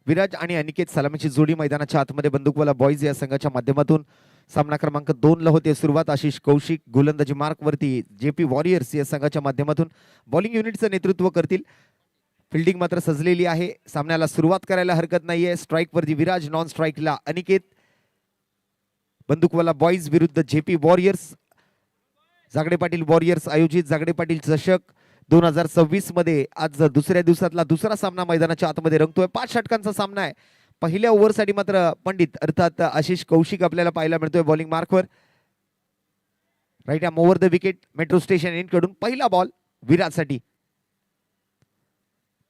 विराज आणि अनिकेत सलामीची जोडी मैदानाच्या आतमध्ये बंदूकवाला बॉईज या संघाच्या माध्यमातून सामना क्रमांक 2 ला होते सुरुवात. आशिष कौशिक गोलंदाजी मार्क वरती जेपी वॉरियर्स या संघाच्या माध्यमातून बॉलिंग युनिटचं नेतृत्व करतील. फिल्डिंग मात्र सजलेली आहे. सामन्याला सुरुवात करायला हरकत नाहीये. स्ट्राइक वरती विराज, नॉन स्ट्राइकला अनिकेत. बंदूकवाला बॉईज विरुद्ध जेपी वॉरियर्स. जागडे पाटील वॉरियर्स आयोजित जागडे पाटील चषक 2026 मध्ये आज दुसऱ्या दिवसातला दुसरा सामना मैदानाच्या आतमध्ये रंगतोय. 5 षटकांचा सामना आहे. पहिल्या ओव्हरसाठी मात्र पंडित अर्थात आशिष कौशिक आपल्याला पाहायला मिळतोय बॉलिंग मार्कवर. Right arm over the wicket metro station end कडून पहिला बॉल विराजसाठी.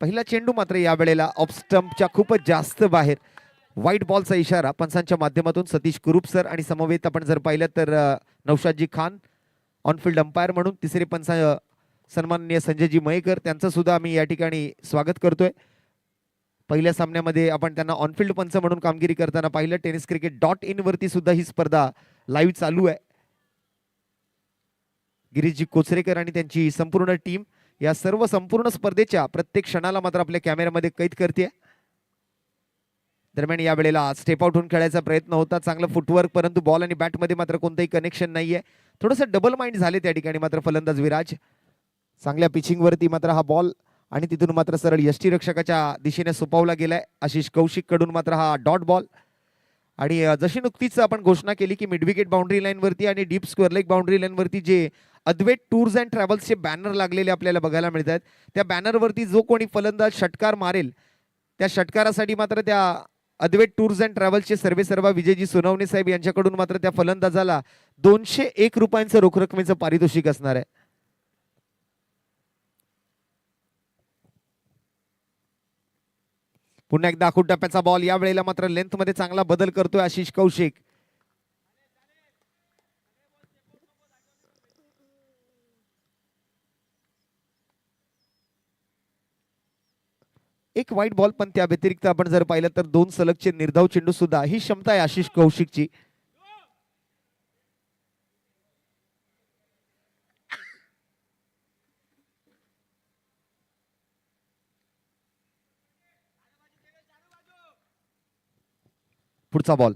पहिला चेंडू मात्र या वेळेला ऑफ स्टंपच्या खूपच जास्त बाहेर. व्हाईट बॉलचा इशारा पंचांच्या माध्यमातून सतीश कुरुप सर आणि समवेत आपण जर पाहिलं तर नौशादजी खान ऑनफिल्ड अंपायर म्हणून. तिसरे पंच सन्माननीय संजयजी मयेकर, त्यांचं सुद्धा आम्ही या ठिकाणी स्वागत करतोय. पहिल्या सामन्यामध्ये आपण त्यांना ऑनफिल्ड पंच म्हणून कामगिरी करताना पाहिलं. टेनिस क्रिकेट .in वरती सुद्धा ही स्पर्धा लाईव्ह चालू आहे. गिरीशजी कोचरेकर आणि त्यांची संपूर्ण टीम या सर्व संपूर्ण स्पर्धेच्या प्रत्येक क्षणाला मात्र आपल्या कॅमेऱ्यामध्ये कैद करते. दरम्यान या वेळेला स्टेप आउट होऊन खेळायचा प्रयत्न होता. चांगलं फुटवर्क, परंतु बॉल आणि बॅट मध्ये मात्र कोणतंही कनेक्शन नाहीये. थोडंसं डबल माइंड झाले त्या ठिकाणी मात्र फलंदाज विराज. चांगल्या पिचिंग वरती मात्र हा बॉल आणि तिथून मात्र सरळ यष्टीरक्षकाच्या दिशेने सोपवला गेलाय. आशिष कौशिक कडून मात्र हा डॉट बॉल. आणि जशी नुकतीच आपण घोषणा केली की मिड विकेट बाउंड्री लाईन वरती आणि deep square leg boundary line वरती जे अद्वैत टूर्स अँड ट्रॅव्हल्सचे बॅनर लागलेले आपल्याला बघायला मिळतात. त्या बॅनरवरती जो कोणी फलंदाज षटकार मारेल त्या षटकारासाठी मात्र त्या अद्वैत टूर्स अँड ट्रॅव्हल्सचे सर्वेसर्वा विजयजी सोनवणे साहेब यांच्याकडून मात्र त्या फलंदाजाला 201 रुपयांचं रोख रकमेचं पारितोषिक असणार आहे. पुन्हा एकदा आखूड टप्प्याचा बॉल. या वेळेला मात्र लेंथ मध्ये चांगला बदल करतोय आशिष कौशिक. एक व्हाईट बॉल, पण त्या व्यतिरिक्त आपण जर पाहिलं तर 2 सलगचे निर्धाव चेंडू सुद्धा ही क्षमता आहे आशिष कौशिकची. पुढचा बॉल.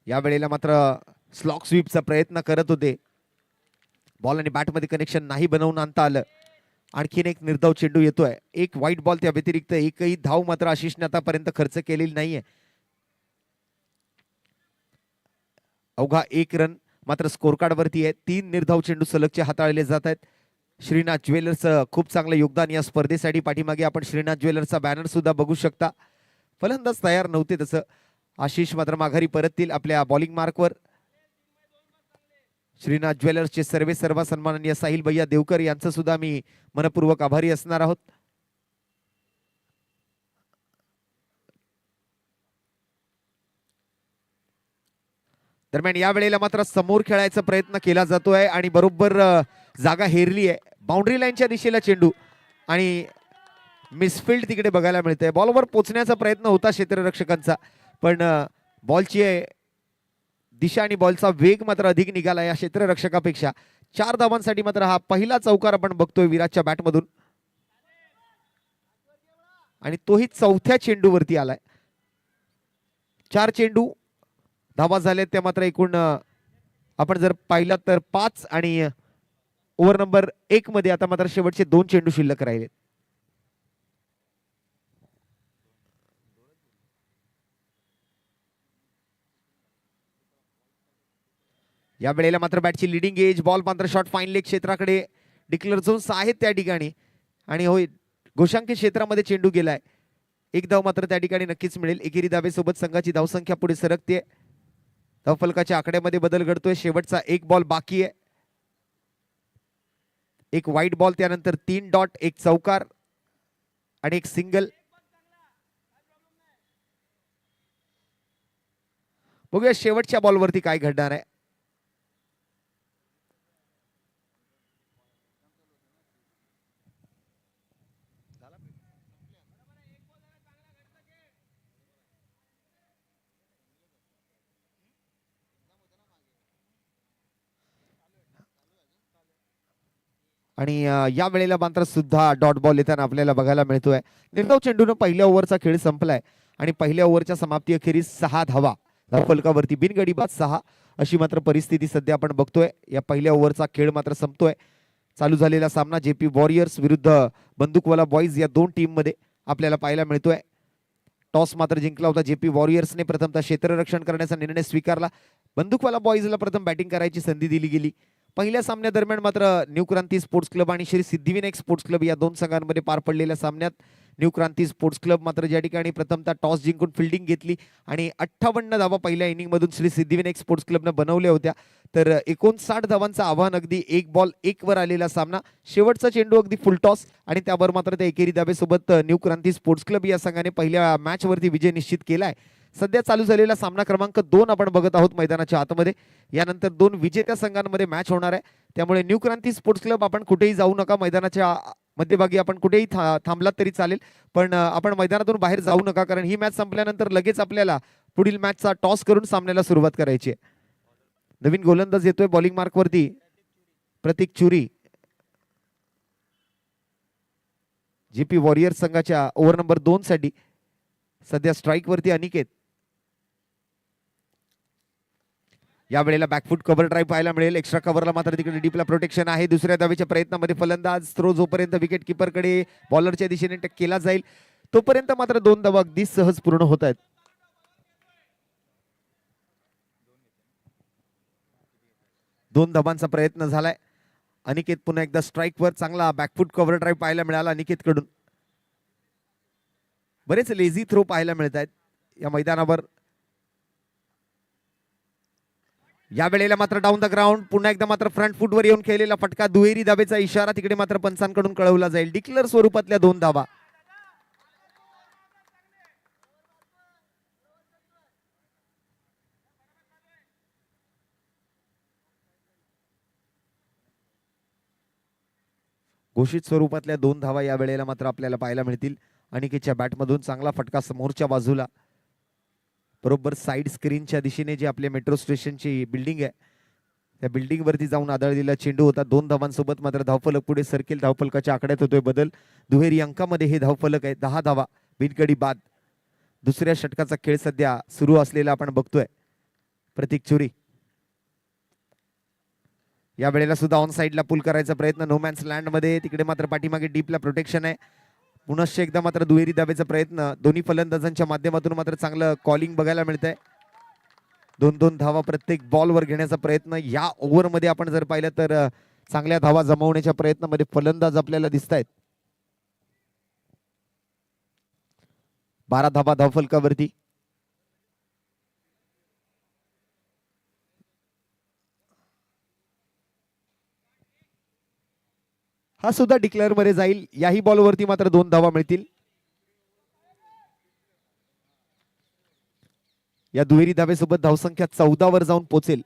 या वेळेला मात्र स्लॉक स्वीपचा प्रयत्न करत होते. बॉल आणि बॅट मध्ये कनेक्शन नाही बनवून आणता आलं. आणखीन एक निर्धाव चेंडू येतोय. एक व्हाईट बॉल, त्या व्यतिरिक्त एकही धाव मात्र आशिषने आतापर्यंत खर्च केलेली नाहीये. अवघा 1 रन मात्र स्कोर कार्ड वरती आहे. 3 निर्धाव चेंडू सलगचे हाताळले जात आहेत. श्रीनाथ ज्वेलर्स खूप चांगलं योगदान या स्पर्धेसाठी. पाठीमागे आपण श्रीनाथ ज्वेलर्सचा बॅनर सुद्धा बघू शकता. फलंदाज तयार नव्हते तसं. आशिष मात्र माघारी परततील आपल्या बॉलिंग मार्कवर. श्रीनाथ ज्वेलर्सचे सर्वे सर्व सन्माननीय साहिल भैया देवकर यांचं सुद्धा मी मनपूर्वक आभारी असणार आहोत. दरम्यान या वेळेला मात्र समोर खेळायचा प्रयत्न केला जातोय आणि बरोबर जागा हेरली आहे. बाउंड्री लाईनच्या दिशेला चेंडू आणि मिसफिल्ड तिकडे बघायला मिळतंय. बॉलवर पोचण्याचा प्रयत्न होता क्षेत्ररक्षकांचा, पण बॉलची दिशा आणि बॉलचा वेग मात्र अधिक निघाला या क्षेत्ररक्षकापेक्षा. 4 धावांसाठी मात्र हा पहिला चौकार आपण बघतोय विराजच्या बॅटमधून आणि तोही 4थ्या चेंडूवरती आलाय. 4 चेंडू धावा झाले त्या मात्र एकूण आपण जर पाहिलं तर 5 आणि ओव्हर नंबर 1 मध्ये आता मात्र शेवटचे 2 चेंडू शिल्लक राहिले. या वेळेला मात्र बॅटची लिडिंग एज. बॉल मात्र शॉर्ट फाईन लेग क्षेत्राकडे. डिक्लेअर झोन्स आहेत त्या ठिकाणी आणि होय घोषांकित क्षेत्रामध्ये चेंडू गेलाय. 1 धाव मात्र त्या ठिकाणी नक्कीच मिळेल. एकेरी धावेसोबत संघाची धावसंख्या पुढे सरकते. धावफलकाच्या आकड्यामध्ये बदल घडतोय. शेवटचा 1 बॉल बाकी आहे. एक व्हाईट बॉल, त्यानंतर 3 डॉट, एक चौकार आणि एक सिंगल. बघूया शेवटच्या बॉलवरती काय घडणार आहे. आणि या वेळेला मात्र सुद्धा डॉट बॉल येताना आपल्याला बघायला मिळतोय. निर्धाव चेंडूनं पहिल्या ओव्हरचा खेळ संपलाय आणि पहिल्या ओव्हरच्या समाप्ती अखेरीस 6 धावा, धावफलकावरती बिनगडी बाद 6 अशी मात्र परिस्थिती सध्या आपण बघतोय. या पहिल्या ओव्हरचा खेळ मात्र संपतोय. चालू झालेला सामना जेपी वॉरियर्स विरुद्ध बंदूकवाला बॉईज या दोन टीम मध्ये आपल्याला पाहायला मिळतोय. टॉस मात्र जिंकला होता जेपी वॉरियर्सने. प्रथमतः क्षेत्ररक्षण करण्याचा निर्णय स्वीकारला. बंदूकवाला बॉईजला प्रथम बॅटिंग करायची संधी दिली गेली. पहिल्या सामन्यादरम्यान मात्र न्यू क्रांती स्पोर्ट्स क्लब आणि श्री सिद्धिविनायक स्पोर्ट्स क्लब या दोन संघांमध्ये पार पडलेल्या सामन्यात न्यू क्रांती स्पोर्ट्स क्लब मात्र ज्या ठिकाणी प्रथमतः टॉस जिंकून फिल्डिंग घेतली आणि 58 धावा पहिल्या इनिंगमधून श्री सिद्धिविनायक स्पोर्ट्स क्लबनं बनवल्या होत्या. तर 59 धावांचं आव्हान, अगदी 1 बॉल 1 वर आलेला सामना. शेवटचा चेंडू अगदी फुल टॉस आणि त्यावर मात्र त्या एकेरी धावेसोबत न्यू क्रांती स्पोर्ट्स क्लब या संघाने पहिल्या मॅचवरती विजय निश्चित केलाय. सध्या चालू झालेला सामना क्रमांक 2 आपण बघत आहोत मैदानाच्या आतमध्ये. यानंतर 2 विजेत्या संघांमध्ये मॅच होणार आहे. त्यामुळे न्यू क्रांती स्पोर्ट्स क्लब आपण कुठेही जाऊ नका. मैदानाच्या मध्यभागी आपण कुठेही थांबलात तरी चालेल, पण आपण मैदानातून बाहेर जाऊ नका, कारण ही मॅच संपल्यानंतर लगेच आपल्याला पुढील मॅचचा टॉस करून सामन्याला सुरुवात करायची आहे. नवीन गोलंदाज येतोय बॉलिंग मार्कवरती, प्रतीक चुरी. जेपी वॉरियर्स संघाच्या ओव्हर नंबर 2 साठी सध्या स्ट्राईक वरती अनिकेत. या वेळेला बॅकफुट कव्हर ड्राईव्ह पाहायला मिळेल. एक्स्ट्रा कव्हरला मात्र तिकडे डीपला प्रोटेक्शन आहे. दुसऱ्या धावेच्या प्रयत्नामध्ये फलंदाज थ्रो जोपर्यंत विकेट किपरकडे बॉलरच्या दिशेने केला जाईल तोपर्यंत मात्र 2 धावा अगदी सहज पूर्ण होत आहेत. दोन धावांचा प्रयत्न झालाय. अनिकेत पुन्हा एकदा स्ट्राईक वर. चांगला बॅकफुट कव्हर ड्राईव्ह पाहायला मिळाला अनिकेत कडून. बरेच लेझी थ्रो पाहायला मिळत आहेत या मैदानावर. या वेळेला मात्र डाऊन द ग्राउंड, पुन्हा एकदा मात्र फ्रंट फुटवर येऊन खेळलेला फटका. दुहेरी धावेचा इशारा तिकडे मात्र पंचांकडून कळवला जाईल. डिक्लेअर स्वरूपातल्या 2 धावा. घोषित स्वरूपातल्या 2 धावा या वेळेला मात्र आपल्याला पाहायला मिळतील. अनिकेतच्या बॅटमधून चांगला फटका समोरच्या बाजूला, बरोबर साईड स्क्रीनच्या दिशेने जे आपल्या मेट्रो स्टेशनची बिल्डिंग आहे त्या बिल्डिंग वरती जाऊन आदळलेला चेंडू होता. 2 धावांसोबत मात्र धावफलक पुढे सरकेल. धावफलकाच्या आकड्यात होतोय बदल. दुहेरी अंकामध्ये हे धावफलक आहे. 10 धावा, बिनगडी बाद. दुसऱ्या षटकाचा खेळ सध्या सुरू असलेला आपण बघतोय. प्रतीक चुरी या वेळेला सुद्धा ऑन साइडला पुल करायचा प्रयत्न नोमॅन्स लँड मध्ये. तिकडे मात्र पाठीमागे डीपला प्रोटेक्शन आहे. पुनश्च एकदा मात्र दुहेरी धावेचा प्रयत्न. दोन्ही फलंदाजांच्या माध्यमातून मात्र चांगलं कॉलिंग बघायला मिळतंय. 2-2 धावा प्रत्येक बॉलवर घेण्याचा प्रयत्न. या ओव्हरमध्ये आपण जर पाहिलं तर चांगल्या धावा जमवण्याच्या प्रयत्नामध्ये फलंदाज आपल्याला दिसत आहेत. 12 धावा धावफलकावरती. हा सुद्धा डिक्लेअर मध्ये जाईल. याही बॉलवरती मात्र 2 धावा मिळतील. या दुहेरी धावेसोबत धावसंख्या 14 वर जाऊन पोहोचेल.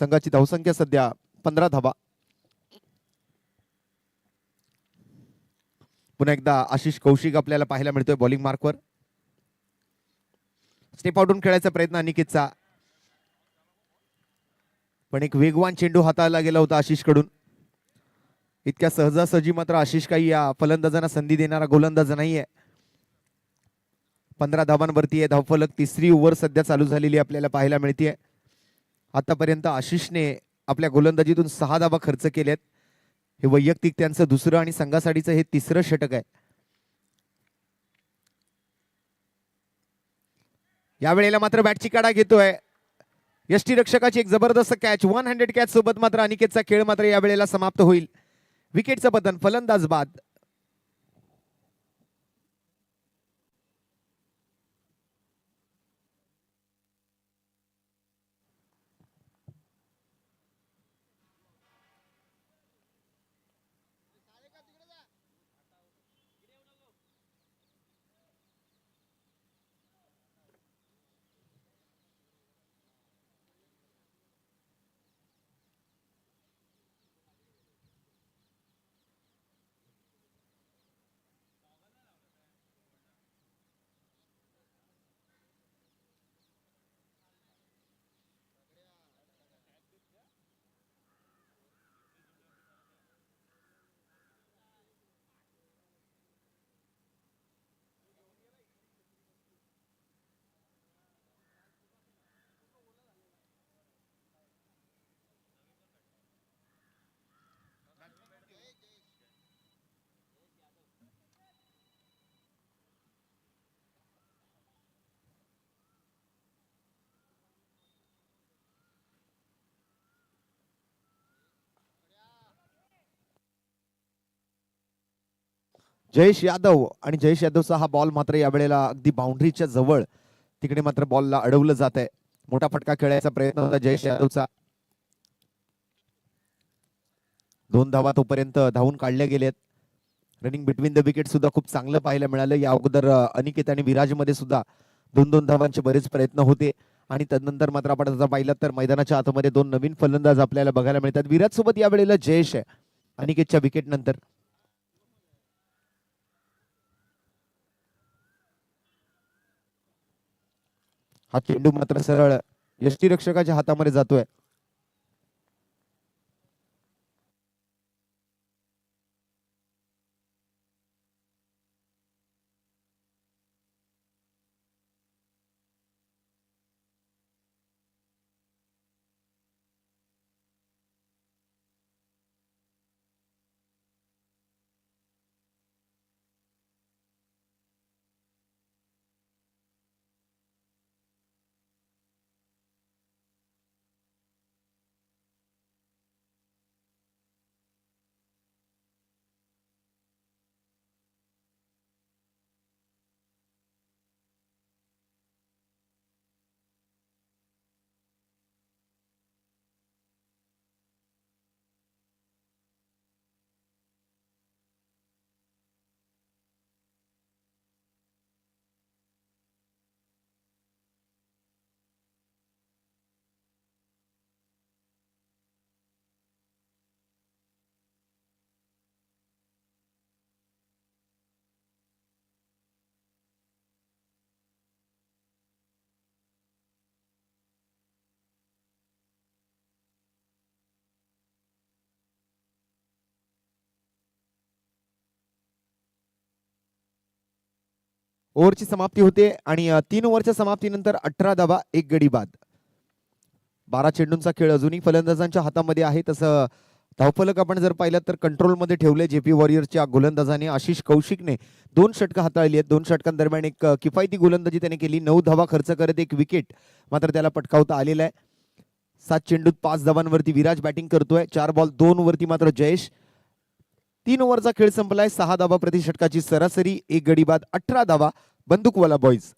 संघाची धावसंख्या सध्या 15 धावा. पुन्हा एकदा आशिष कौशिक आपल्याला पाहायला मिळतोय बॉलिंग मार्कवर. स्टेप आउटून खेळायचा प्रयत्न अनिकेतचा, पण एक वेगवान चेंडू हाताळला गेला होता आशिष कडून. इतक्या सहजासहजी मात्र आशिष काही या फलंदाजांना संधी देणारा गोलंदाज नाहीये. 15 धावांवरती आहे धावफलक. तिसरी ओव्हर सध्या चालू झालेली आपल्याला पाहायला मिळते. आतापर्यंत आशिषने आपल्या गोलंदाजीतून 6 धावा खर्च केल्यात. हे वैयक्तिक त्यांचं दुसरं आणि संघासाठीचं हे तिसरं षटक आहे. यावेळेला मात्र बॅटची काढा घेतोय यष्टीरक्षकाची एक जबरदस्त कॅच. 100 कॅच सोबत मात्र अनिकेतचा खेळ मात्र यावेळेला समाप्त होईल. विकेटचं पतन, फलंदाज बाद. जयेश यादव आणि जयेश यादवचा हा बॉल मात्र यावेळेला अगदी बाउंड्रीच्या जवळ तिकडे मात्र बॉलला अडवलं जात आहे. मोठा फटका खेळायचा प्रयत्न होता जयेश यादवचा. 2 धावा तोपर्यंत धावून काढल्या गेलेत. रनिंग बिटवीन द विकेट सुद्धा खूप चांगलं पाहायला मिळालं. या अगोदर अनिकेत आणि विराज मध्ये सुद्धा 2-2 धावांचे बरेच प्रयत्न होते आणि तदनंतर मात्र आपण जर पाहिलं तर मैदानाच्या आतमध्ये 2 नवीन फलंदाज आपल्याला बघायला मिळतात. विराज सोबत यावेळेला जयेश आहे अनिकेतच्या विकेट नंतर. हा चेंडू मात्र सरळ यष्टीरक्षकाच्या हातामध्ये जातोय. ओव्हरची समाप्ती होते आणि 3 ओव्हरच्या समाप्तीनंतर 18 धावा 1 गडी बाद. 12 चेंडूंचा खेळ अजूनही फलंदाजांच्या हातामध्ये आहे. तसं धावफलक आपण जर पाहिलं तर कंट्रोलमध्ये ठेवले जेपी वॉरियर्सच्या गोलंदाजाने. आशिष कौशिकने 2 षटकं हाताळली आहेत. 2 षटकांदरम्यान एक किफायती गोलंदाजी त्याने केली. 9 धावा खर्च करत एक विकेट मात्र त्याला पटकावता आलेला आहे. 7 चेंडूत 5 धावांवरती विराज बॅटिंग करतोय. 4 बॉल 2 वरती मात्र जयेश. 3 ओव्हरचा खेळ संपलाय. 6 धावा प्रति षटकाची सरासरी, 1 गडी बाद, 18 धावा. बंदूकवाला बॉईज.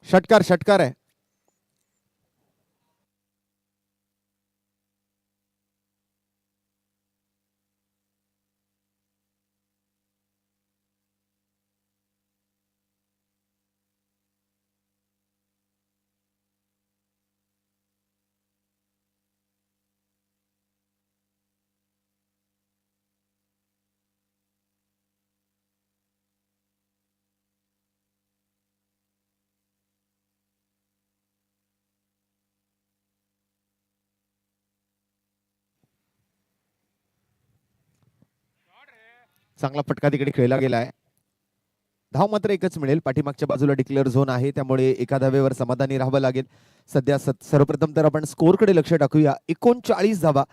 षटकार षटकार आहे. चांगला फटका तिकडे खेळला गेला आहे. धाव मात्र एकच मिळेल. पाठीमागच्या बाजूला डिक्लेअर झोन आहे, त्यामुळे एका धावेवर समाधानी राहावं लागेल. सध्या सर्वप्रथम तर आपण स्कोअरकडे लक्ष टाकूया. 39 धावा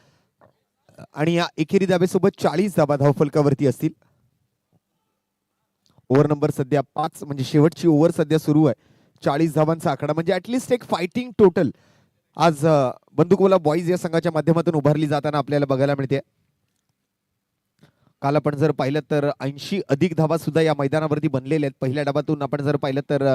आणि या एकेरी धावेसोबत 40 धावा धावफलकावरती असतील. ओव्हर नंबर सध्या 5, म्हणजे शेवटची ओव्हर सध्या सुरू आहे. 40 धावांचा आकडा म्हणजे ऍटलिस्ट एक फायटिंग टोटल आज बंदुकवाला बॉईज या संघाच्या माध्यमातून उभारली जाताना आपल्याला बघायला मिळते. काल आपण जर पाहिलं तर 80 अधिक धावा सुद्धा या मैदानावरती बनलेल्या आहेत. पहिल्या डावातून आपण जर पाहिलं तर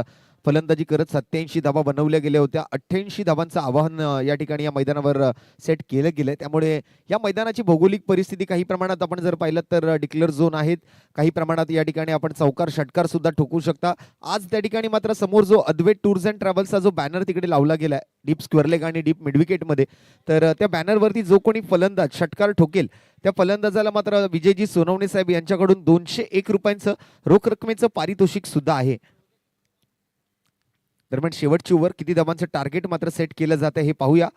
फलंदाजी करत 87 धावा बनवल्या गेल्या होत्या. 88 धावांचं आवाहन या ठिकाणी या मैदानावर सेट केलं गेलंय. त्यामुळे या मैदानाची भौगोलिक परिस्थिती काही प्रमाणात आपण जर पाहिलं तर डिक्लेअर झोन आहेत, काही प्रमाणात या ठिकाणी आपण चौकार षटकार सुद्धा ठोकू शकता. आज त्या ठिकाणी मात्र समोर जो अद्वैत टूर्स अँड ट्रॅव्हल्सचा जो बॅनर तिकडे लावला गेलाय डीप स्क्वेअर लेग आणि डीप मिडविकेट मध्ये, तर त्या बॅनरवरती जो कोणी फलंदाज षटकार ठोकेल त्या फलंदाजाला मात्र विजयजी सोनवणे साहेब यांच्याकडून 201 रुपयांचं रोख रकमेचं पारितोषिक सुद्धा आहे. दरम्यान शेवटची ओव्हर किती धावांचं टार्गेट मात्र सेट केलं जातं हे पाहूया.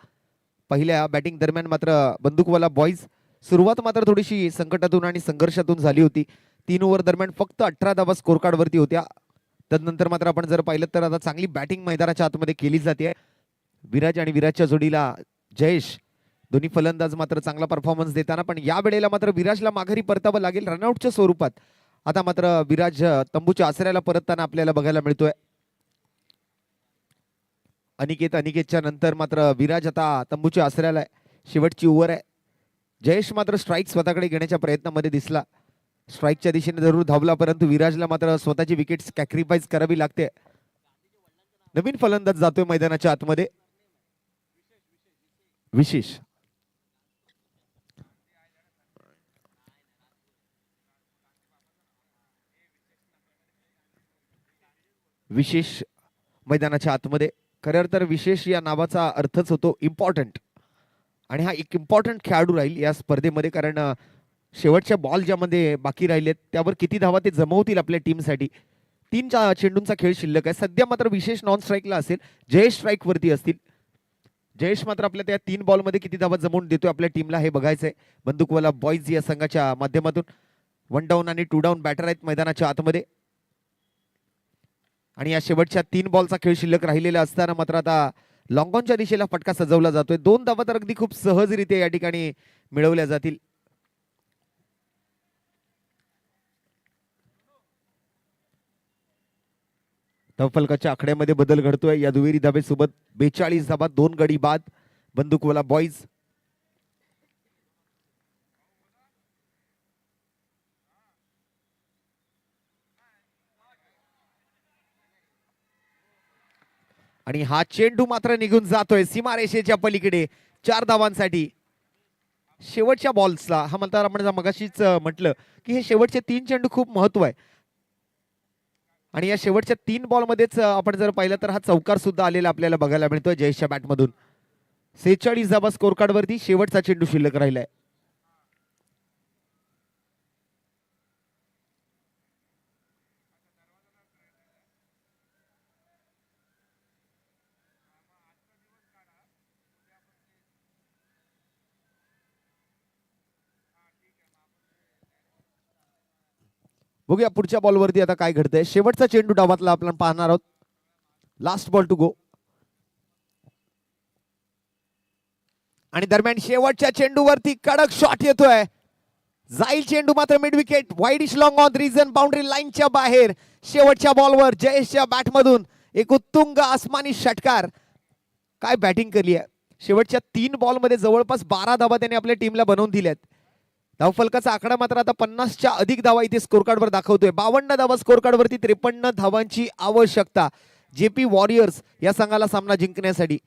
पहिल्या बॅटिंग दरम्यान मात्र बंदूकवाला बॉईज सुरुवात मात्र थोडीशी संकटातून आणि संघर्षातून झाली होती. 3 ओव्हर दरम्यान फक्त 18 धावा स्कोर कार्ड वरती होत्या. तदनंतर मात्र आपण जर पाहिलं तर आता चांगली बॅटिंग मैदानाच्या आतमध्ये केली जाते. विराज आणि विराजच्या जोडीला जयेश, दोन्ही फलंदाज मात्र चांगला परफॉर्मन्स देताना, पण या वेळेला मात्र विराजला माघारी परतावं लागेल रनआउटच्या स्वरूपात. आता मात्र विराज तंबूच्या आसऱ्याला परतताना आपल्याला बघायला मिळतोय. अनिकेतच्या नंतर मात्र विराज आता तंबूच्या आसऱ्याला आहे. शेवटची ओव्हर आहे. जयेश मात्र स्ट्राईक स्वतःकडे घेण्याच्या प्रयत्नामध्ये दिसला. स्ट्राईकच्या दिशेने जरूर धावला, परंतु विराजला मात्र स्वतःची विकेट सॅक्रिफाईस करावी लागते. नवीन फलंदाज जातोय मैदानाच्या आतमध्ये, विशेष. विशेष मैदानाच्या आतमध्ये. खरं तर विशेष या नावाचा अर्थच होतो इम्पॉर्टंट, आणि हा एक इम्पॉर्टंट खेळाडू राहील या स्पर्धेमध्ये. कारण शेवटच्या बॉल ज्यामध्ये बाकी राहिलेत त्यावर किती धावा ते जमवतील आपल्या टीमसाठी. 3 चेंडूंचा खेळ शिल्लक आहे. सध्या मात्र विशेष नॉन स्ट्राईकला असेल, जयेश स्ट्राईक वरती असतील. जयेश मात्र आपल्या त्या 3 बॉलमध्ये किती धावा जमवून देतोय आपल्या टीमला हे बघायचंय. बंदूकवाला बॉईज या संघाच्या माध्यमातून 1 डाऊन आणि 2 डाऊन बॅटर आहेत मैदानाच्या आतमध्ये. आणि या शेवटच्या 3 बॉलचा खेळ शिल्लक राहिलेला असताना मात्र आता लॉंग ऑनच्या दिशेला फटका सजवला जातोय. 2 धावा तर अगदी खूप सहजरित्या या ठिकाणी मिळवल्या जातील. धावफलकाच्या आकड्यामध्ये बदल घडतोय. या दुहेरी धावेसोबत 42 धावा, 2 गडी बाद बंदूकवाला बॉईज. आणि हा चेंडू मात्र निघून जातोय सीमारेषेच्या पलीकडे 4 धावांसाठी. शेवटच्या बॉल्सला हा म्हणतात, आपण मगाशीच म्हटलं की हे शेवटचे 3 चेंडू खूप महत्व आहे. आणि या शेवटच्या 3 बॉलमध्येच आपण जर पाहिलं तर हा चौकार सुद्धा आलेला आपल्याला बघायला मिळतोय जयेशच्या बॅटमधून. 46 धावा स्कोर कार्ड वरती, शेवटचा चेंडू शिल्लक राहिलाय. बघूया पुढच्या बॉलवरती आता काय घडतंय. शेवटचा चेंडू डावातला आपण पाहणार आहोत. Last ball to go. आणि दरम्यान शेवटच्या चेंडूवरती कडक शॉट येतोय. जाईल चेंडू मात्र mid wicket, wideish long on region boundary लाईनच्या बाहेर. शेवटच्या बॉलवर जयेशच्या बॅटमधून एक उत्तुंग आसमानी षटकार. काय बॅटिंग केली आहे. शेवटच्या 3 बॉलमध्ये जवळपास 12 धावा त्याने आपल्या टीमला बनवून दिल्यात. धावफलकाचा आकडा मात्र आता 50च्या अधिक धावा इथे स्कोर कार्डवर दाखवतोय. 52 धावा स्कोर कार्डवरती, 53 धावांची आवश्यकता. जेपी वॉरियर्स या संघाला सामना जिंकण्यासाठी.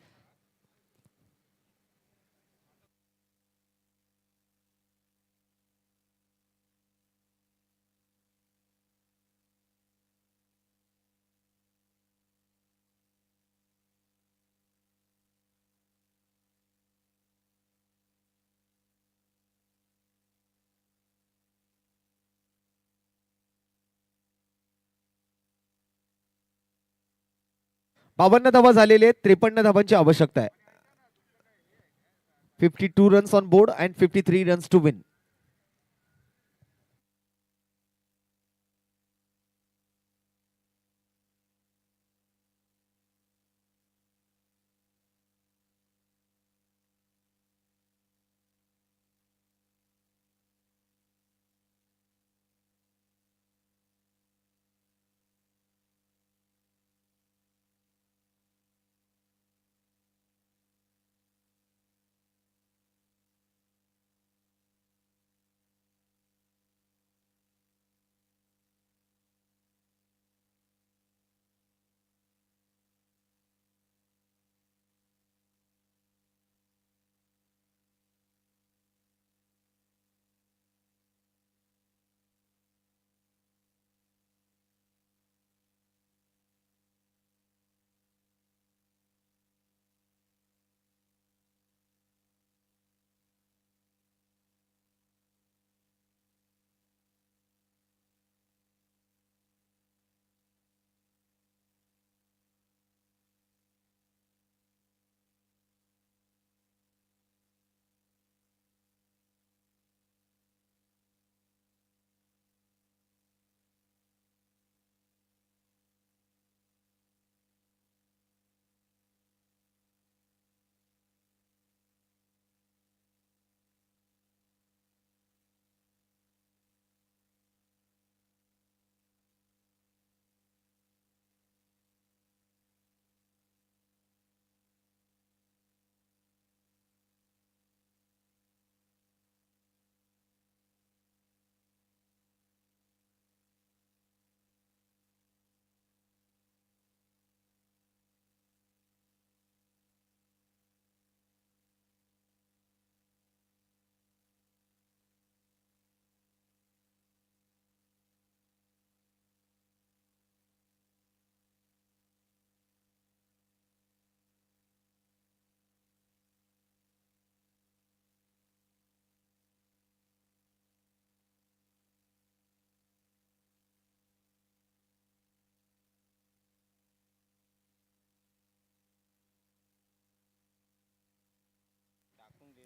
बावन्न धावा झालेले आहेत, 53 धावांची आवश्यकता आहे. 52 runs on board and 53 runs to win.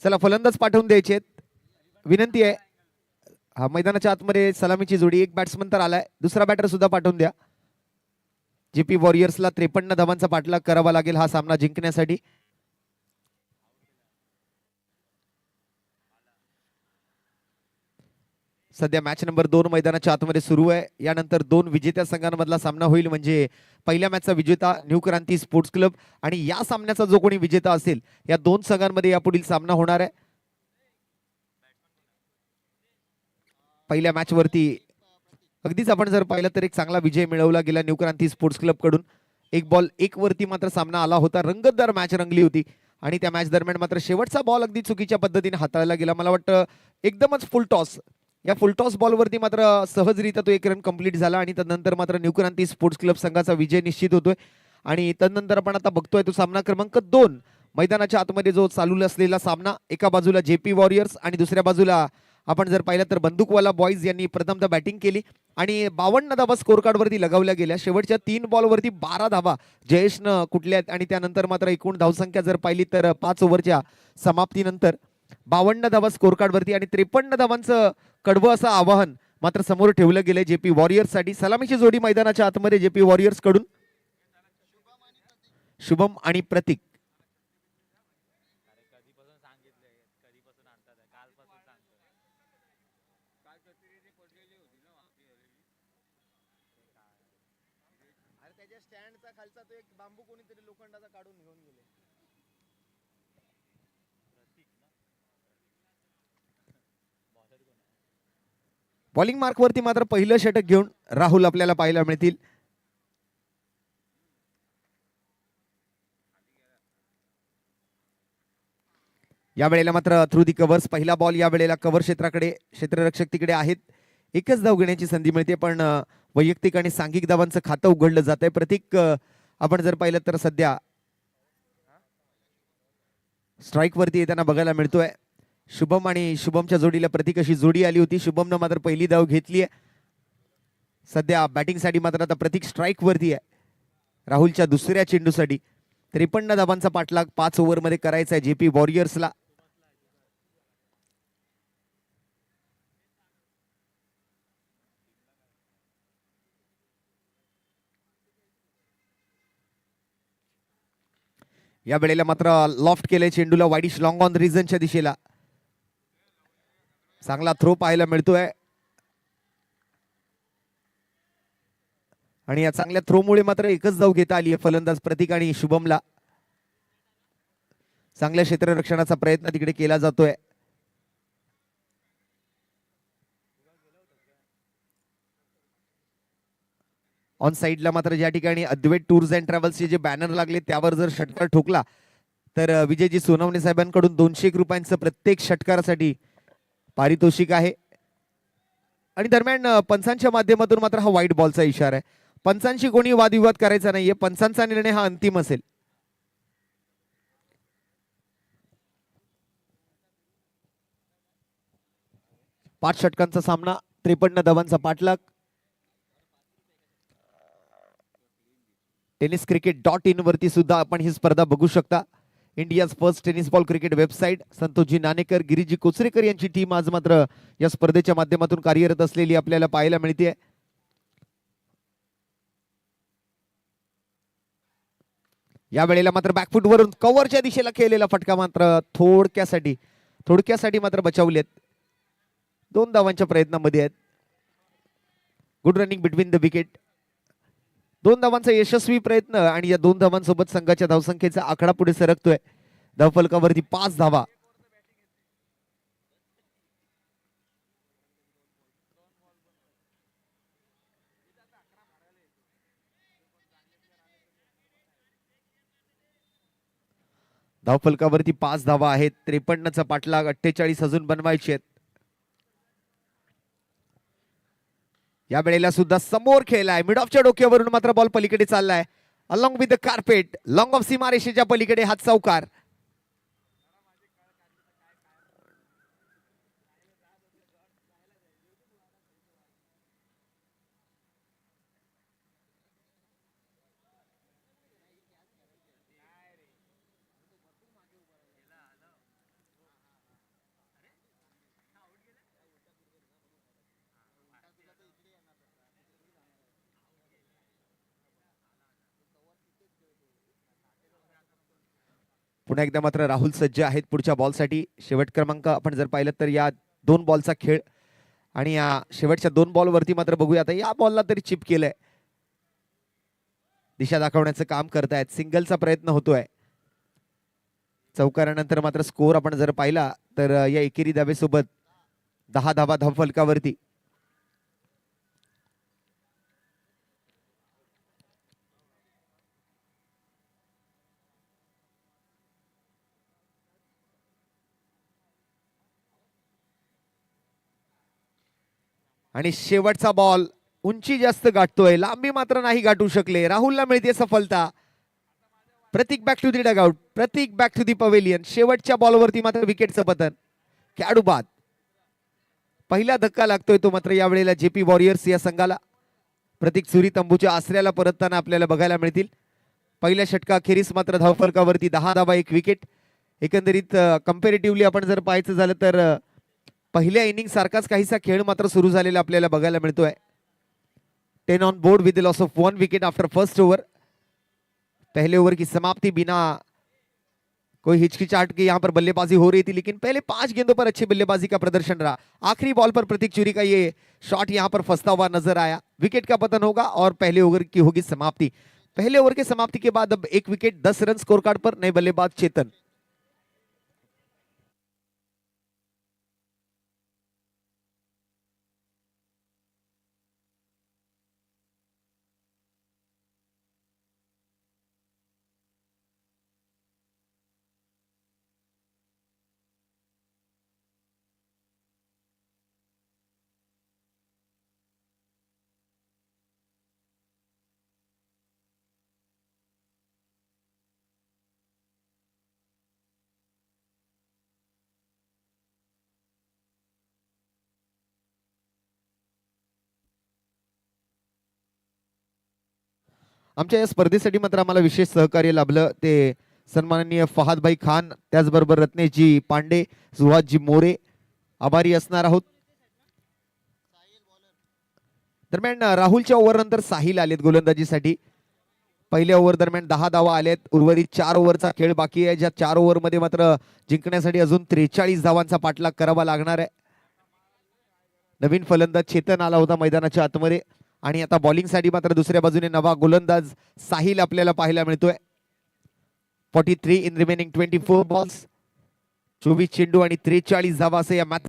चला फलंदाज पाठवून द्यायचे. विनंती आहे, हा मैदानाच्या आतमध्ये सलामीची जोडी. एक बॅट्समन तर आलाय, दुसरा बॅटर सुद्धा पाठवून द्या. जेपी वॉरियर्सला 53 धावांचा पाठलाग करावा लागेल हा सामना जिंकण्यासाठी. सध्या मॅच नंबर 2 मैदानाच्या आतमध्ये सुरू आहे. यानंतर 2 विजेत्या संघांमधला सामना होईल, म्हणजे पहिल्या मॅचचा विजेता न्यू क्रांती स्पोर्ट्स क्लब आणि या सामन्याचा जो कोणी विजेता असेल या 2 संघांमध्ये यापुढील सामना होणार आहे. पहिल्या मॅच वरती अगदीच आपण जर पाहिलं तर एक चांगला विजय मिळवला गेला न्यू क्रांती स्पोर्ट्स क्लब कडून. 1 वरती मात्र सामना आला होता, रंगतदार मॅच रंगली होती आणि त्या मॅच दरम्यान मात्र शेवटचा बॉल अगदी चुकीच्या पद्धतीने हाताळला गेला. मला वाटतं एकदमच फुल टॉस, या फुल टॉस बॉलवरती मात्र सहजरित्या तो 1 रन कंप्लीट झाला आणि त्यानंतर मात्र न्यू क्रांती स्पोर्ट्स क्लब संघाचा विजय निश्चित होतोय. आणि त्यानंतर आपण आता बघतोय तो सामना क्रमांक 2 मैदानाच्या आतमध्ये जो चालू असलेला सामना. एका बाजूला जेपी वॉरियर्स आणि दुसऱ्या बाजूला आपण जर पाहिलं तर बंदूकवाला बॉयज यांनी प्रथमतः बॅटिंग केली आणि 52 धावा स्कोर कार्ड वरती लगावल्या गेल्या. शेवटच्या 3 बॉलवरती 12 धावा जयेशनं कुठल्या आणि त्यानंतर मात्र एकूण धावसंख्या जर पाहिली तर 5 ओव्हरच्या समाप्तीनंतर 52 धावा स्कोर कार्ड वरती आणि 53 धावांचं कडवं असं आवाहन मात्र समोर ठेवलं गेलंय जेपी वॉरियर्स साठी. सलामीची जोडी मैदानाच्या आतमध्ये जेपी वॉरियर्स कडून शुभम आणि प्रतीक. बॉलिंग मार्कवरती मात्र पहिलं षटक घेऊन राहुल आपल्याला पाहायला मिळतील. या वेळेला मात्र थ्रू दी कव्हर्स पहिला बॉल या वेळेला कव्हर क्षेत्राकडे, क्षेत्ररक्षक तिकडे आहेत. एकच धाव घेण्याची संधी मिळते, पण वैयक्तिक आणि सांघिक धावांचं खातं उघडलं जात आहे. प्रतीक आपण जर पाहिलं तर सध्या स्ट्राईक वरती येताना बघायला मिळतोय. शुभम आणि शुभमच्या जोडीला प्रतीक अशी जोडी आली होती. शुभमनं मात्र पहिली धाव घेतली आहे. सध्या बॅटिंगसाठी मात्र आता प्रतीक स्ट्राईक वरती आहे. राहुलच्या दुसऱ्या चेंडूसाठी 53 धावांचा पाठलाग 5 ओव्हरमध्ये करायचा आहे जेपी वॉरियर्सला. या वेळेला मात्र लॉफ्ट केले चेंडूला वाईडिश लॉंग ऑन रिझनच्या दिशेला. चांगला थ्रो पाहायला मिळतोय आणि या चांगल्या थ्रोमुळे मात्र एकच धाव घेता आली आहे फलंदाज प्रतीक आणि शुभमला. चांगल्या क्षेत्ररक्षणाचा प्रयत्न तिकडे केला जातोय. ऑन साइडला मात्र ज्या ठिकाणी अद्वैत टूर्स अँड ट्रॅव्हल्सचे जे बॅनर लागले त्यावर जर षटकार ठोकला तर विजयजी सोनवणे साहेबांकडून 201 रुपयांचं प्रत्येक षटकारासाठी पारितोषिक आहे. आणि दरम्यान पंचांच्या माध्यमातून मात्र हा व्हाईट बॉलचा इशारा आहे. पंचांशी कोणी वादविवाद करायचा नाहीये. पंचांचा निर्णय हा अंतिम असेल. पाच षटकांचा सामना, 53 धावांचा पाठलाग. टेनिस क्रिकेट .in वरती सुद्धा आपण ही स्पर्धा बघू शकता. India's first tennis ball cricket website. संतोषजी नाणेकर, गिरीजी कोचरेकर यांची टीम आज मात्र या स्पर्धेच्या माध्यमातून कार्यरत असलेली आपल्याला पाहायला मिळते. या वेळेला मात्र बॅकफुट वरून कव्हरच्या दिशेला केलेला फटका मात्र थोडक्यासाठी मात्र बचावलेत. 2 धावांच्या प्रयत्नामध्ये आहेत. Good running between the wicket. 2 धावांचा यशस्वी प्रयत्न आणि या 2 धावांसोबत संघाच्या धावसंख्येचा आकडा पुढे सरकतोय. धावफलकावरती 5 धावा. धावफलकावरती 5 धावा आहेत. 53चा पाठलाग, 48 अजून बनवायचे आहेत. या वेळेला सुद्धा समोर खेळलाय. मिड ऑफच्या डोक्यावरून मात्र बॉल पलीकडे चाललाय. Along with the carpet, long of सीमारेषेच्या पलीकडे हात चौकार. पुन्हा एकदा मात्र राहुल सज्ज आहेत पुढच्या बॉलसाठी. शेवट क्रमांक आपण जर पाहिलं तर या 2 बॉलचा खेळ आणि या शेवटच्या 2 बॉलवरती मात्र बघूया. आता या बॉलला तरी चिप केलंय. दिशा दाखवण्याचं काम करतायत. सिंगलचा प्रयत्न होतोय. चौकारानंतर मात्र स्कोर आपण जर पाहिला तर या एकेरी धावेसोबत 10 धावा धावफलकावरती. आणि शेवटचा बॉल उंची जास्त गाठतोय, लांबी मात्र नाही गाठू शकले. राहुलला मिळते सफलता. Prateek back to the dugout, Prateek back to the pavilion. शेवटच्या बॉलवरती मात्र विकेटचं पतन. खेळाडू बाद. पहिला धक्का लागतोय तो मात्र यावेळेला जेपी वॉरियर्स या संघाला. प्रतीक चुरी तंबूच्या आसऱ्याला परतताना आपल्याला बघायला मिळतील. पहिल्या षटकाखेरीस मात्र धावफलकावरती 10 धावा 1 विकेट. एकंदरीत कंपॅरेटिव्हली आपण जर पाहायचं झालं तर पहिल्या इनिंग सारखाच काहीसा खेळ मात्र सुरू झालेला आपल्याला बघायला मिळतोय. 10 ऑन बोर्ड विद the loss of 1 wicket after first over. पहले ओवर की समाप्ति बिना कोई हिचकिचाहट के यहाँ पर बल्लेबाजी हो रही थी, लेकिन पहले 5 गेंदों पर अच्छी बल्लेबाजी का प्रदर्शन रहा. आखिरी बॉल पर प्रतीक चूरी का ये शॉट यहाँ पर फंसता हुआ नजर आया. विकेट का पतन होगा और पहले ओवर की होगी समाप्ति. पहले ओवर के समाप्ति के बाद अब 1 विकेट 10 रन स्कोर कार्ड पर. नए बल्लेबाज चेतन. आमच्या या स्पर्धेसाठी मात्र आम्हाला विशेष सहकार्य लाभलं ते सन्माननीय फहादभाई खान, त्याचबरोबर रत्नेशजी पांडे, सुहासजी मोरे, आभारी असणार आहोत. दरम्यान राहुलच्या ओव्हर नंतर साहिल आलेत गोलंदाजीसाठी. पहिल्या ओव्हर दरम्यान 10 धावा आलेत. उर्वरित 4 ओव्हरचा खेळ बाकी आहे, ज्या 4 ओव्हर मध्ये मात्र जिंकण्यासाठी अजून 43 धावांचा पाठलाग करावा लागणार आहे. नवीन फलंदाज चेतन आला होता मैदानाच्या आतमध्ये आणि आता बॉलिंगसाठी मात्र दुसऱ्या बाजूने नवा गोलंदाज साहिल आपल्याला पाहायला मिळतोय. 43 इन रिमेनिंग 24 बॉल्स, 24 चेंडू आणि 43 धावा असं या मॅच.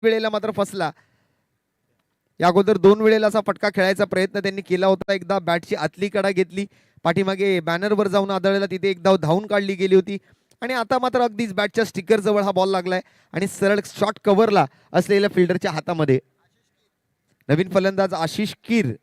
वेळेला मात्र फसला. या अगोदर 2 वेळेला असा फटका खेळायचा प्रयत्न त्यांनी केला होता. एकदा बॅटची आतली कडा घेतली, पाठीमागे बॅनरवर जाऊन आदळला, तिथे एकदा धावून काढली गेली होती आणि आता मात्र अगदीच बॅटच्या स्टिकर जवळ हा बॉल लागलाय आणि सरळ शॉट कव्हरला असलेल्या फिल्डरच्या हातामध्ये. नवीन फलंदाज आशिष कीर.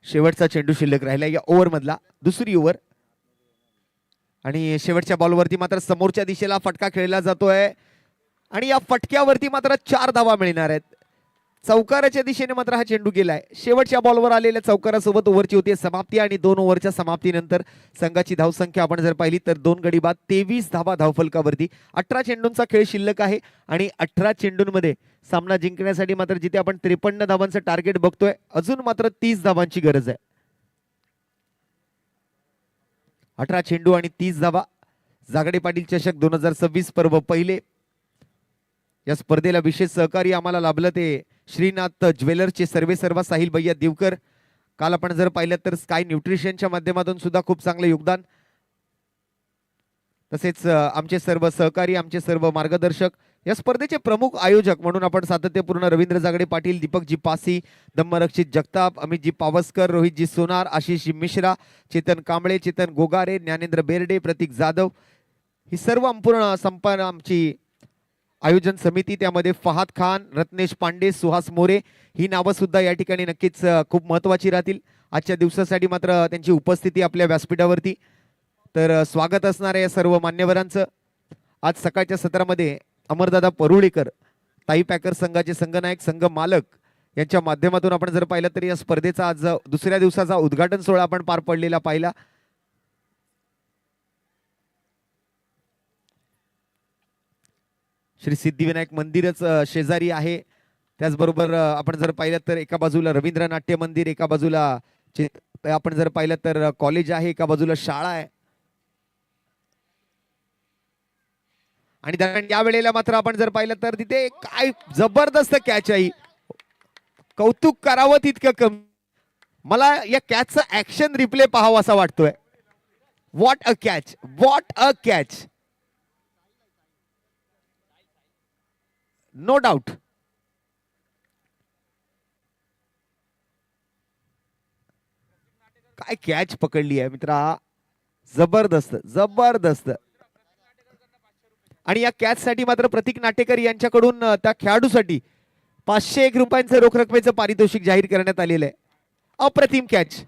शेवटचा चेंडू शिल्लक राहिला या ओव्हर मधला, दुसरी ओव्हर आणि शेवटच्या बॉलवरती मात्र समोरच्या दिशेला फटका खेळला जातोय आणि या फटक्यावरती मात्र 4 धावा मिळणार आहेत. चौकाराच्या दिशेने मात्र हा चेंडू गेलाय. शेवटच्या बॉलवर आलेल्या चौकारासोबत ओव्हरची होती समाप्ती आणि 2 ओव्हरच्या समाप्तीनंतर संघाची धावसंख्या आपण जर पाहिली तर 2 गडी बाद 23 धावा धावफलकावरती. 18 चेंडूंचा खेळ शिल्लक आहे आणि 18 चेंडूंमध्ये सामना जिंकण्यासाठी मात्र जिथे आपण 53 धावांचं टार्गेट बघतोय अजून मात्र 30 धावांची गरज आहे. 18 चेंडू आणि 30 धावा. जागडे पाटील चषक 2026 पर्व पहिले. या स्पर्धेला विशेष सहकारी आम्हाला लाभलं ते श्रीनाथ ज्वेलर्सचे सर्वेसर्वा साहिल भैया देवकर. काल आपण जर पाहिलं तर स्काय न्यूट्रिशनच्या माध्यमातून सुद्धा खूप चांगलं योगदान. तसेच आमचे सर्व सहकारी आमचे सर्व मार्गदर्शक या स्पर्धेचे प्रमुख आयोजक म्हणून आपण सातत्यपूर्ण रवींद्र जागडे पाटील, दीपकजी पासी, धम्मरक्षित जगताप, अमितजी पावसकर, रोहितजी सोनार, आशिषजी मिश्रा, चेतन कांबळे, चेतन गोगारे, ज्ञानेंद्र बेर्डे, प्रतीक जाधव ही सर्व संपूर्ण आमची आयोजन समिती. त्यामध्ये फहाद खान, रत्नेश पांडे, सुहास मोरे ही नावं सुद्धा या ठिकाणी नक्कीच खूप महत्त्वाची राहतील आजच्या दिवसासाठी. मात्र त्यांची उपस्थिती आपल्या व्यासपीठावरती. तर स्वागत असणार आहे या सर्व मान्यवरांचं. आज सकाळच्या सत्रामध्ये अमरदादा परुळेकर, ताई पॅकर संघाचे संघनायक, संघ मालक यांच्या माध्यमातून आपण जर पाहिलं तर या स्पर्धेचा आज दुसऱ्या दिवसाचा उद्घाटन सोहळा आपण पार पडलेला पाहिला. श्री सिद्धिविनायक मंदिरच शेजारी आहे. त्याचबरोबर आपण जर पाहिलं तर एका बाजूला रवींद्र नाट्य मंदिर, एका बाजूला आपण जर पाहिलं तर कॉलेज आहे, एका बाजूला शाळा आहे. आणि दरम्यान या वेळेला मात्र आपण जर पाहिलं तर तिथे काय जबरदस्त कॅच आहे. कौतुक करावं तितकं कमी. मला या कॅचचा ऍक्शन रिप्ले पाहावा असा वाटतोय. What a catch, what a catch. No doubt. काय कॅच पकडली आहे मित्रा, जबरदस्त जबरदस्त. आणि या कॅच साठी मात्र प्रतीक नाटेकर यांच्याकडून त्या खेळाडूसाठी 501 रुपयांचं रोख रकमेचं पारितोषिक जाहीर करण्यात आलेलं आहे. अप्रतिम कॅच.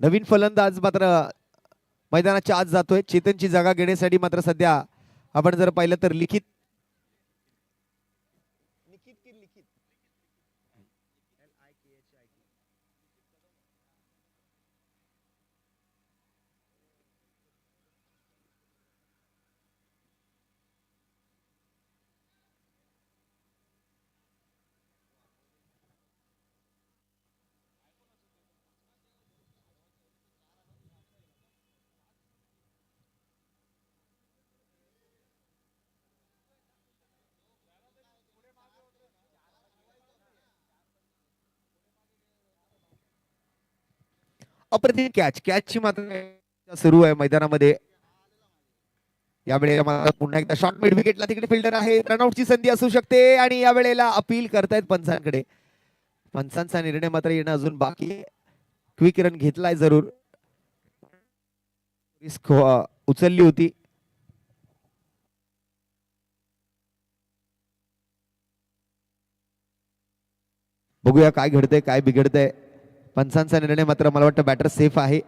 नवीन फलंदाज मात्र मैदानाच्या आत जातोय. चेतनची जागा घेण्यासाठी मात्र सध्या आपण जर पाहिलं तर लिखित अप्रतिम कॅच. कॅचची मात्र सुरू आहे मैदानामध्ये. यावेळेला मात्र पुन्हा एकदा शॉट मिड विकेटला तिकडे फिल्डर आहे. रनआउटची संधी असू शकते आणि यावेळेला अपील करतायत पंचांकडे. पंचांचा निर्णय मात्र येणं अजून बाकी आहे. क्विक रन घेतलाय जरूर, रिस्क उचलली होती. बघूया काय घडतंय काय बिघडतंय. पंचांचा निर्णय मात्र मला वाटतं बॅटर सेफ आहे,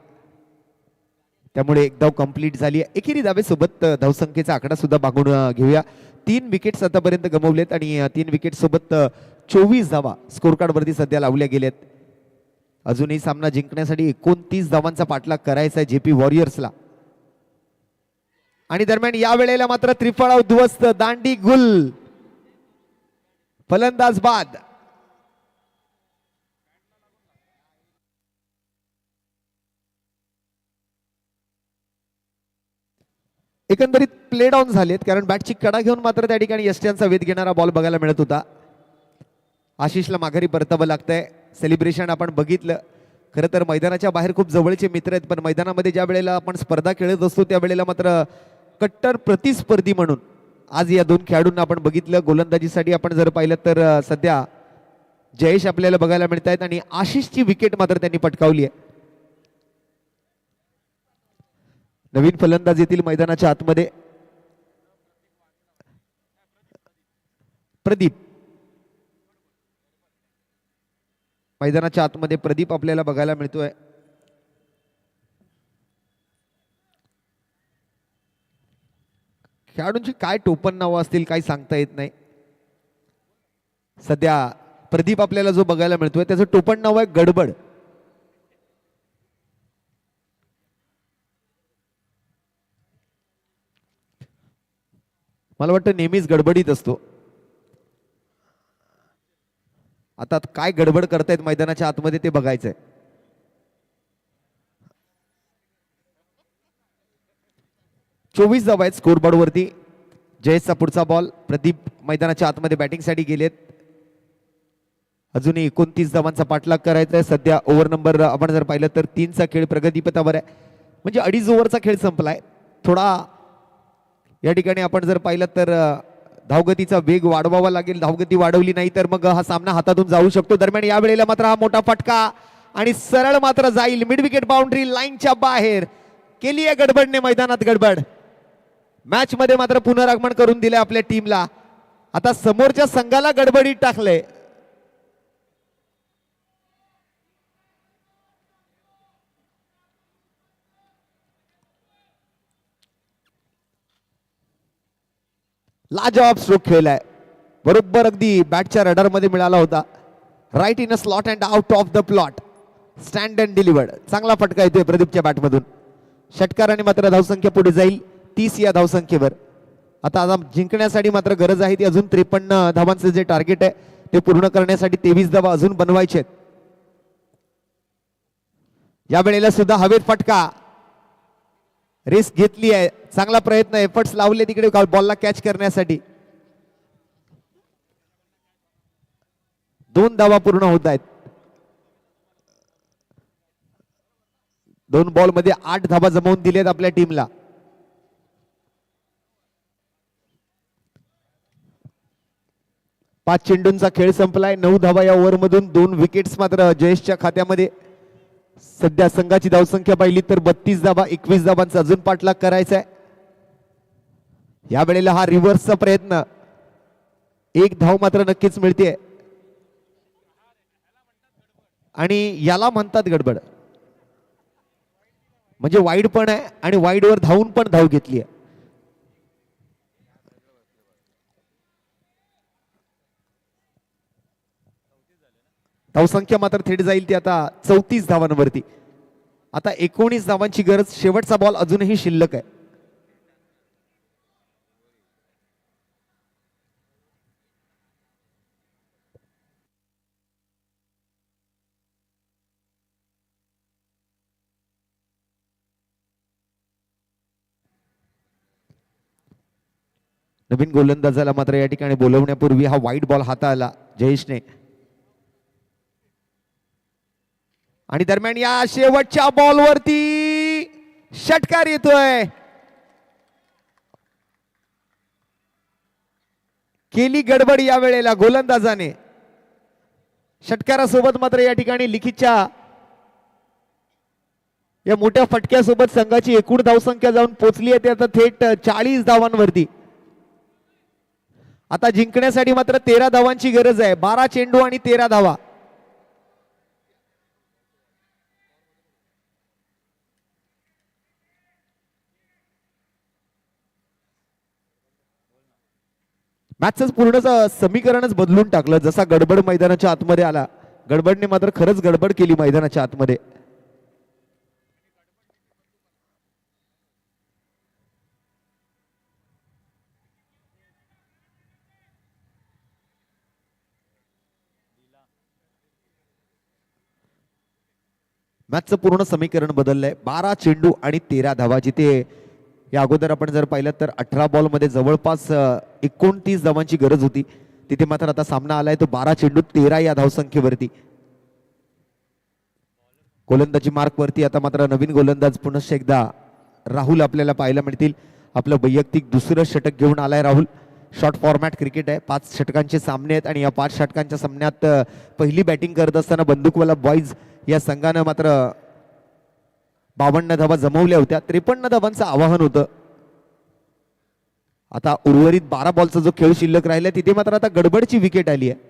त्यामुळे एक धाव कंप्लीट झाली आहे. एकेरी धावेसोबत धावसंख्येचा आकडा सुद्धा बघून घेऊया. 3 विकेट्स आतापर्यंत गमावलेत आणि 3 विकेट सोबत 24 धावा स्कोर कार्ड वरती सध्या लावल्या गेल्यात. अजूनही सामना जिंकण्यासाठी 29 धावांचा पाठलाग करायचा आहे जेपी वॉरियर्सला. आणि दरम्यान या वेळेला मात्र त्रिफळा उद्ध्वस्त, दांडी गुल, फलंदाज बाद. एकंदरीत प्ले डाऊन झालेत कारण बॅटची कडा घेऊन मात्र त्या ठिकाणी यष्ट्यांचा वेध घेणारा बॉल बघायला मिळत होता. आशिषला माघारी परतावं लागतंय. सेलिब्रेशन आपण बघितलं. खरं तर मैदानाच्या बाहेर खूप जवळचे मित्र आहेत, पण मैदानामध्ये ज्या वेळेला आपण स्पर्धा खेळत असतो त्यावेळेला मात्र कट्टर प्रतिस्पर्धी म्हणून आज या 2 खेळाडूंना आपण बघितलं. गोलंदाजीसाठी आपण जर पाहिलं तर सध्या जयेश आपल्याला बघायला मिळत आहेत आणि आशिषची विकेट मात्र त्यांनी पटकावली आहे. नवीन फलंदाज येतील मैदानाच्या आतमध्ये. प्रदीप मैदानाच्या आतमध्ये प्रदीप आपल्याला बघायला मिळतोय. खेळाडूंची काय टोपण नावं असतील काही सांगता येत नाही. सध्या प्रदीप आपल्याला जो बघायला मिळतोय त्याचं टोपण नाव आहे गडबड. मला वाटतं नेहमीच गडबडीत असतो. आता काय गडबड करतायत मैदानाच्या आतमध्ये ते बघायचंय. चोवीस धावा आहेत स्कोरबोर्ड वरती. जयेशचा पुढचा बॉल. प्रदीप मैदानाच्या आतमध्ये बॅटिंगसाठी गेलेत. अजूनही 29 धावांचा पाठलाग करायचा आहे. सध्या ओव्हर नंबर आपण जर पाहिलं तर 3चा खेळ प्रगतीपथावर आहे. म्हणजे 2.5 ओव्हरचा खेळ संपलाय. थोडा या ठिकाणी आपण जर पाहिलं तर धावगतीचा वेग वाढवावा लागेल. धावगती वाढवली नाही तर मग हा सामना हातातून जाऊ शकतो. दरम्यान या वेळेला मात्र हा मोठा फटका आणि सरळ मात्र जाईल मिड विकेट बाउंड्री लाईनच्या बाहेर. केली आहे गडबडने मैदानात गडबड. मॅच मध्ये मात्र पुनरागमन करून दिले आपल्या टीमला. आता समोरच्या संघाला गडबडीत टाकले. लाजवाब स्ट्रोक खेळलाय. बरोबर अगदी बॅटच्या रडार मध्ये मिळाला होता. Right in a slot and out of the plot. Stand and delivered. चांगला फटका येतोय प्रदीपच्या बॅटमधून. षटकाराने मात्र धावसंख्या पुढे जाईल 30 या धावसंख्येवर. आता जिंकण्यासाठी मात्र गरज आहे ती अजून 53 धावांचं जे टार्गेट आहे ते पूर्ण करण्यासाठी 23 धावा अजून बनवायचे आहेत. या वेळेला सुद्धा हवेत फटका. रिस्क घेतली आहे. चांगला प्रयत्न एफर्ट्स लावले तिकडे बॉलला कॅच करण्यासाठी. 2 धावा पूर्ण होत आहेत. 2 बॉल मध्ये 8 धावा जमवून दिलेत आपल्या टीमला. पाच चेंडूंचा खेळ संपलाय. 9 धावा या ओव्हर मधून. 2 विकेट्स मात्र जयेशच्या खात्यामध्ये. सध्या संघाची धावसंख्या पाहिली तर 32 धावा. 21 धावांचा अजून पाठलाग करायचा आहे. या वेळेला हा रिव्हर्सचा प्रयत्न. 1 धाव मात्र नक्कीच मिळते आणि याला म्हणतात गडबड. म्हणजे वाईड पण आहे आणि वाईडवर धावून पण धाव घेतली आहे. धावसंख्या मात्र थेट जाईल ती आता 34 धावांवरती. आता 19 धावांची गरज. शेवटचा बॉल अजूनही शिल्लक आहे. नवीन गोलंदाजाला मात्र या ठिकाणी बोलवण्यापूर्वी हा वाईड बॉल हाताळला जयेशने. आणि दरम्यान या शेवटच्या बॉलवरती षटकार येतोय. केली गडबड या वेळेला गोलंदाजाने. षटकारासोबत मात्र या ठिकाणी लिखितच्या या मोठ्या फटक्यासोबत संघाची एकूण धावसंख्या जाऊन पोहोचली आहे आता थेट 40 धावांवरती. आता जिंकण्यासाठी मात्र 13 धावांची गरज आहे. 12 चेंडू आणि 13 धावा. मॅचचं पूर्ण समीकरणच बदलून टाकलं. जसा गडबड मैदानाच्या आतमध्ये आला. गडबडने मात्र खरंच गडबड केली मैदानाच्या आतमध्ये. मॅचचं पूर्ण समीकरण बदललंय. 12 चेंडू आणि 13 धावा. जिथे या अगोदर आपण जर पाहिलं तर 18 बॉल मध्ये जवळपास 29 धावांची गरज होती. तिथे मात्र आता सामना आलाय तो 12 चेंडू 13 या धावसंख्येवरती. गोलंदाजी मार्क वरती आता मात्र नवीन गोलंदाज पुनश्च एकदा राहुल आपल्याला पाहायला मिळतील. आपलं वैयक्तिक दुसरं षटक घेऊन आलाय राहुल. शॉर्ट फॉर्मॅट क्रिकेट आहे. 5 षटकांचे सामने आहेत आणि या 5 षटकांच्या सामन्यात पहिली बॅटिंग करत असताना बंदूकवाला बॉईज या संघानं मात्र 52 धावा जमवल्या होत्या. 53 धावांचं आवाहन होतं. आता उर्वरित 12 बॉलचा जो खेळ शिल्लक राहिला तिथे मात्र आता गडबडची विकेट आली आहे.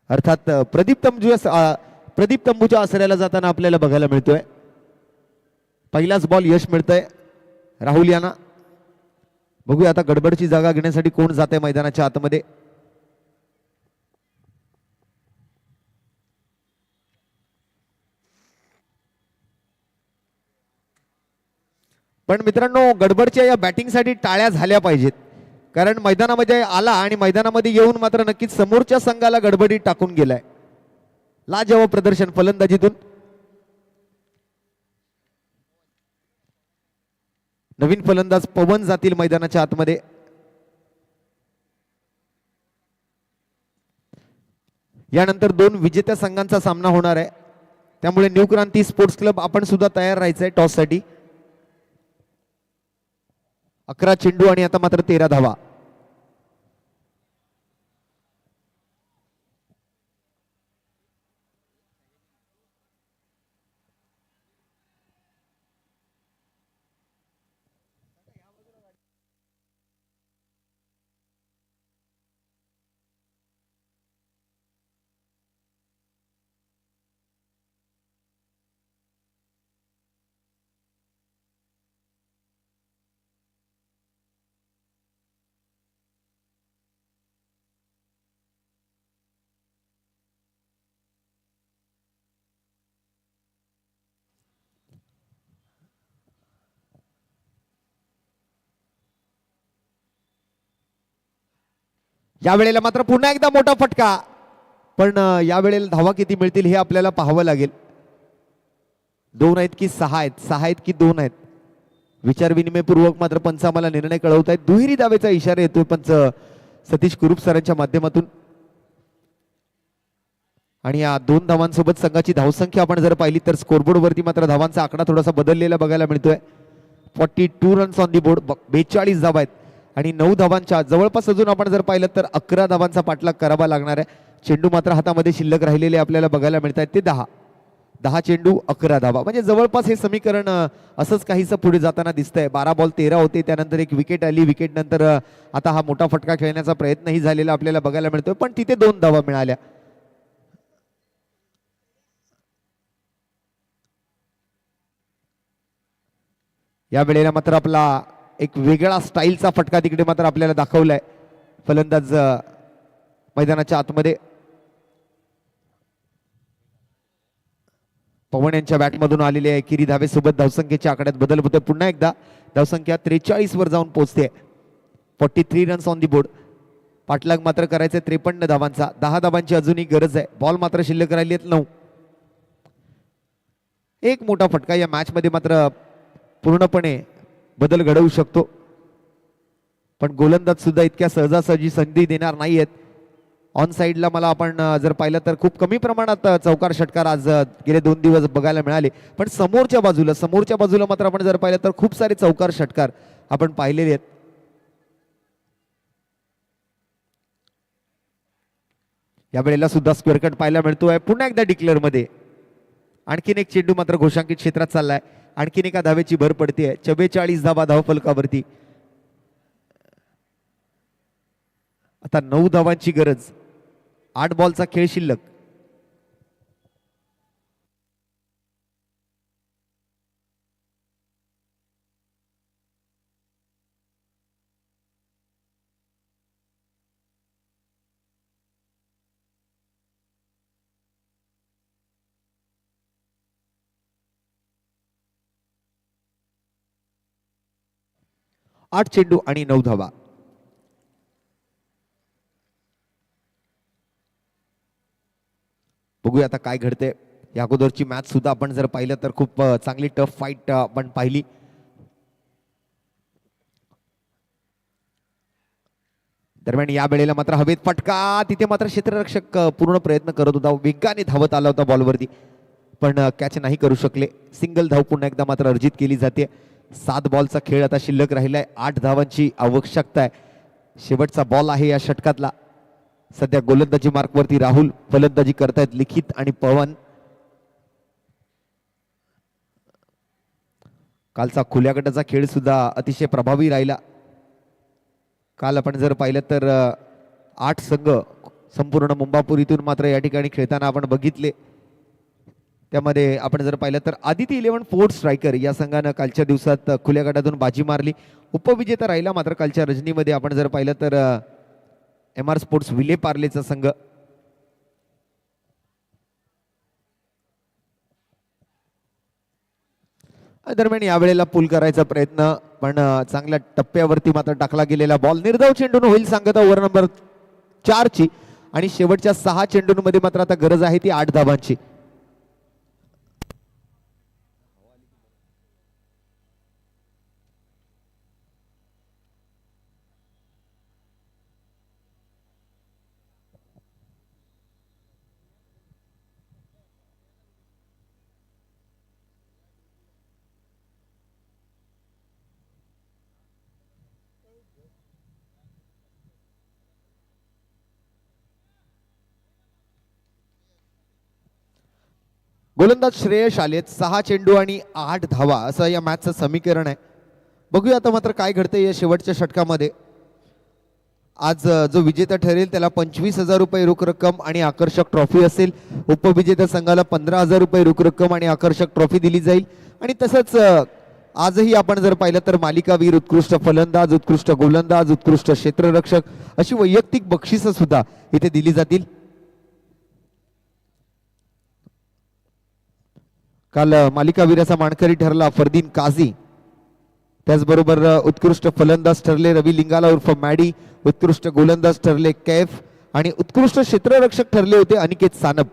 अर्थात प्रदीप तंबूच्या आसऱ्याला जाताना आपल्याला बघायला मिळतोय. पहिलाच बॉल यश मिळतंय राहुल यांना. बघूया आता गडबडची जागा घेण्यासाठी कोण जाते मैदानाच्या आतमध्ये. पण मित्रांनो गडबडच्या या बॅटिंगसाठी टाळ्या झाल्या पाहिजेत, कारण मैदानामध्ये आला आणि मैदानामध्ये येऊन मात्र नक्कीच समोरच्या संघाला गडबडीत टाकून गेलाय. लाजवाब प्रदर्शन फलंदाजीतून. नवीन फलंदाज पवन जातील मैदानाच्या आतमध्ये. यानंतर दोन विजेत्या संघांचा सामना होणार आहे, त्यामुळे न्यू क्रांती स्पोर्ट्स क्लब आपण सुद्धा तयार राहायचंय टॉस साठी. 11 चेंडू आणि आता मात्र 13 धावा. यावेळेला मात्र पुन्हा एकदा मोठा फटका, पण यावेळेला धावा किती मिळतील हे आपल्याला पाहावं लागेल. 2 आहेत की 6 आहेत, 6 आहेत की 2 आहेत, विचार विनिमयपूर्वक मात्र पंच आम्हाला निर्णय कळवत आहेत. दुहेरी धावेचा इशारा येतोय पंच सतीश कुरुप सरांच्या माध्यमातून. आणि या 2 धावांसोबत संघाची धावसंख्या आपण जर पाहिली तर स्कोरबोर्ड वरती मात्र धावांचा आकडा थोडासा बदललेला बघायला मिळतोय. 42 रन्स ऑन दी बोर्ड, 42 धावा आहेत आणि 9 धावांच्या जवळपास अजून आपण जर पाहिलं तर 11 धावांचा पाठलाग करावा लागणार आहे. चेंडू मात्र हातामध्ये शिल्लक राहिलेले आपल्याला बघायला मिळत आहेत ते 10 चेंडू 11 धावा, म्हणजे जवळपास हे समीकरण असंच काहीसं पुढे जाताना दिसतंय. 12 बॉल 13 होते, त्यानंतर एक विकेट आली, विकेट नंतर आता हा मोठा फटका खेळण्याचा प्रयत्नही झालेला आपल्याला बघायला मिळतोय, पण तिथे 2 धावा मिळाल्या. या वेळेला मात्र आपला एक वेगळा स्टाईलचा फटका तिकडे मात्र आपल्याला दाखवलाय फलंदाज मैदानाच्या आतमध्ये. पवन यांच्या बॅटमधून आलेले एकेरी धावेसोबत धावसंख्येच्या आकड्यात बदल होते. पुन्हा एकदा धावसंख्या 43 वर जाऊन पोहोचते. 43 रन्स ऑन दी बोर्ड. पाठलाग मात्र करायचे 53 धावांचा. 10 धावांची अजूनही गरज आहे. बॉल मात्र शिल्लक राहिली आहेत 9. एक मोठा फटका या मॅच मध्ये मात्र पूर्णपणे बदल घडवू शकतो, पण गोलंदाज सुद्धा इतक्या सहजासहजी संधी देणार नाहीयेत. ऑन साईडला मला आपण जर पाहिलं तर खूप कमी प्रमाणात चौकार षटकार आज गेले 2 दिवस बघायला मिळाले, पण समोरच्या बाजूला मात्र आपण जर पाहिलं तर खूप सारे चौकार षटकार आपण पाहिलेले आहेत. या वेळेला सुद्धा स्क्वेअर कट पाहायला मिळतोय. पुन्हा एकदा डिक्लेअर मध्ये आणखीन एक चेंडू मात्र घोषांकित क्षेत्रात चाललाय. आणखीन एका धावेची भर पडते. 44 धावा धावफलकावरती. आता 9 धावांची गरज. 8 बॉलचा खेळ शिल्लक. आठ चेंडू आणि 9 धावा. बघूया आता काय घडते. या अगोदरची मॅच सुद्धा आपण जर पाहिलं तर खूप चांगली टफ फाईट आपण पाहिली. दरम्यान या वेळेला मात्र हवेत फटका. तिथे मात्र क्षेत्ररक्षक पूर्ण प्रयत्न करत होता, वेगाने धावत आला होता बॉलवरती, पण कॅच नाही करू शकले. सिंगल धाव पुन्हा एकदा मात्र अर्जित केली जाते. 7 बॉलचा खेळ आता शिल्लक राहिलाय. 8 धावांची आवश्यकता आहे. शेवटचा बॉल आहे या षटकातला. सध्या गोलंदाजी मार्कवरती राहुल, फलंदाजी करतायत लिखित आणि पवन. कालचा खुल्या गटाचा खेळ सुद्धा अतिशय प्रभावी राहिला. काल आपण जर पाहिलं तर 8 संघ संपूर्ण मुंबापूर इथून मात्र या ठिकाणी खेळताना आपण बघितले. त्यामध्ये आपण जर पाहिलं तर आदिती 11 फोर्थ स्ट्रायकर या संघानं कालच्या दिवसात खुल्या गटातून बाजी मारली, उपविजेता राहिला. मात्र कालच्या रजनीमध्ये आपण जर पाहिलं तर MR स्पोर्ट्स विले पार्लेचा संघ दरम्यान यावेळेला पूल करायचा प्रयत्न, पण चांगल्या टप्प्यावरती मात्र टाकला गेलेला बॉल निर्धाव चेंडून होईल सांगता ओव्हर नंबर 4 ची. आणि शेवटच्या 6 चेंडूंमध्ये मात्र आता गरज आहे ती 8 धावांची. गोलंदाज श्रेयस आलेत, 6 चेंडू आणि 8 धावा असं या मॅचचं समीकरण आहे. बघूया आता मात्र काय घडतंय या शेवटच्या षटकामध्ये. आज जो विजेता ठरेल त्याला 25,000 रुपये रोख रक्कम आणि आकर्षक ट्रॉफी असेल. उपविजेत्या संघाला 15,000 रुपये रोख रक्कम आणि आकर्षक ट्रॉफी दिली जाईल. आणि तसंच आजही आपण जर पाहिलं तर मालिकावीर, उत्कृष्ट फलंदाज, उत्कृष्ट गोलंदाज, उत्कृष्ट क्षेत्ररक्षक अशी वैयक्तिक बक्षिसं सुद्धा इथे दिली जातील. काल मालिकावीराचा मानकरी ठरला फरदीन काझी. त्याचबरोबर उत्कृष्ट फलंदाज ठरले रवी लिंगाला उर्फ मॅडी, उत्कृष्ट गोलंदाज ठरले कैफ आणि उत्कृष्ट क्षेत्ररक्षक ठरले होते अनिकेत सानप.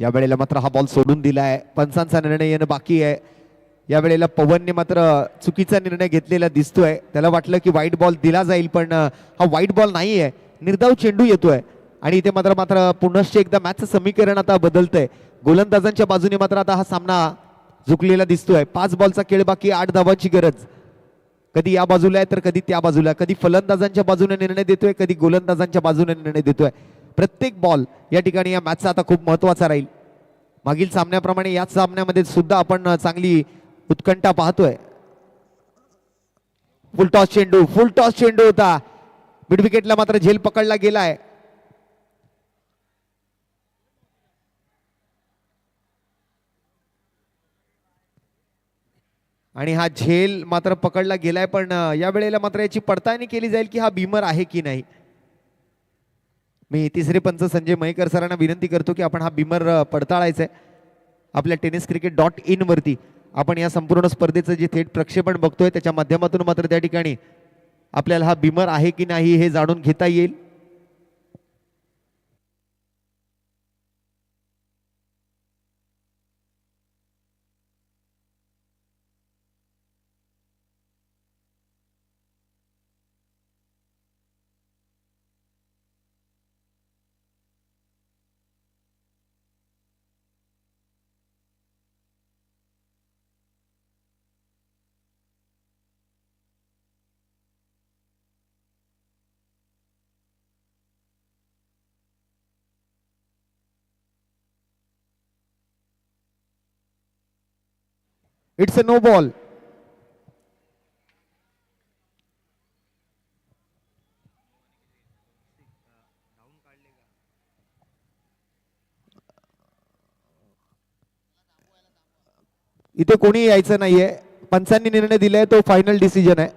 या वेळेला मात्र हा बॉल सोडून दिलाय, पंचांचा निर्णय येणं बाकी आहे. या वेळेला पवनने मात्र चुकीचा निर्णय घेतलेला दिसतोय. त्याला वाटलं की वाईट बॉल दिला जाईल, पण हा वाईट बॉल नाही आहे, निर्धाव चेंडू येतोय. आणि इथे मात्र मात्र पुनश्च एकदा मॅचचं समीकरण आता बदलतंय. गोलंदाजांच्या बाजूने मात्र आता हा सामना झुकलेला दिसतोय. 5 बॉलचा खेळ बाकी, 8 धावांची गरज. कधी या बाजूला आहे तर कधी त्या बाजूला, कधी फलंदाजांच्या बाजूने निर्णय देतोय, कधी गोलंदाजांच्या बाजूने निर्णय देतोय. प्रत्येक बॉल या ठिकाणी या मॅचचा आता खूप महत्वाचा राहील. मागील सामन्याप्रमाणे याच सामन्यामध्ये सुद्धा आपण चांगली उत्कंठा पाहतोय. फुल टॉस चेंडू होता. मिड विकेटला मात्र झेल पकडला गेलाय. आणि हा झेल मात्र पकडला गेलाय, पण या वेळेला मात्र याची पडताळणी केली जाईल की हा बीमर आहे की नाही. मी तिसरे पंच संजय मयेकर सरांना विनंती करतो की आपण हा बीमर पडताळायचा आहे. आपल्या tenniscricket.in वरती आपण या संपूर्ण स्पर्धेचं जे थेट प्रक्षेपण बघतोय त्याच्या माध्यमातून मात्र त्या ठिकाणी आपल्याला हा बीमर आहे की नाही हे जाणून घेता येईल. It's a no ball. इथे कोणी यायचं नाहीये. पंचांनी निर्णय दिलाय तो फायनल डिसिजन आहे.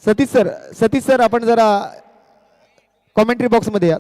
सतीश सर आपण जरा कॉमेंट्री बॉक्स मध्ये या.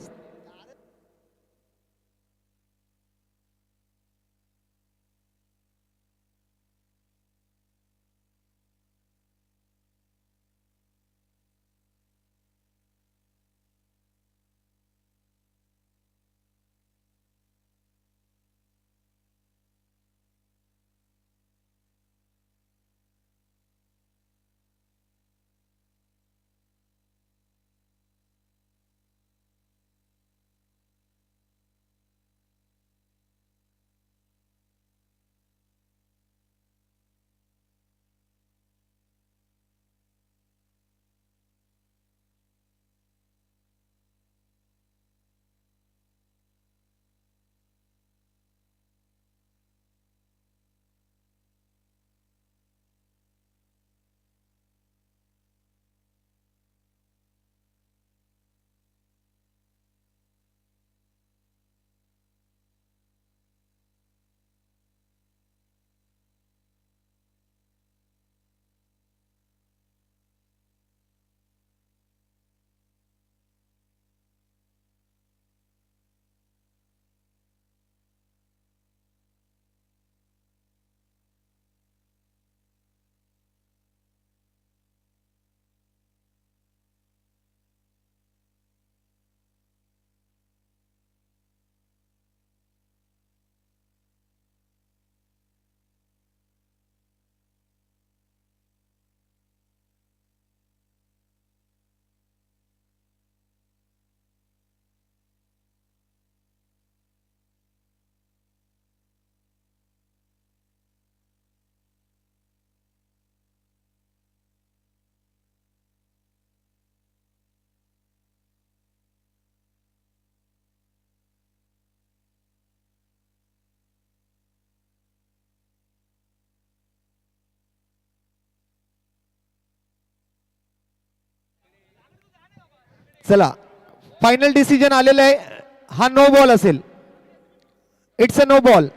चला फायनल डिसिजन आलेलं आहे. हा नो बॉल असेल. It's a no ball.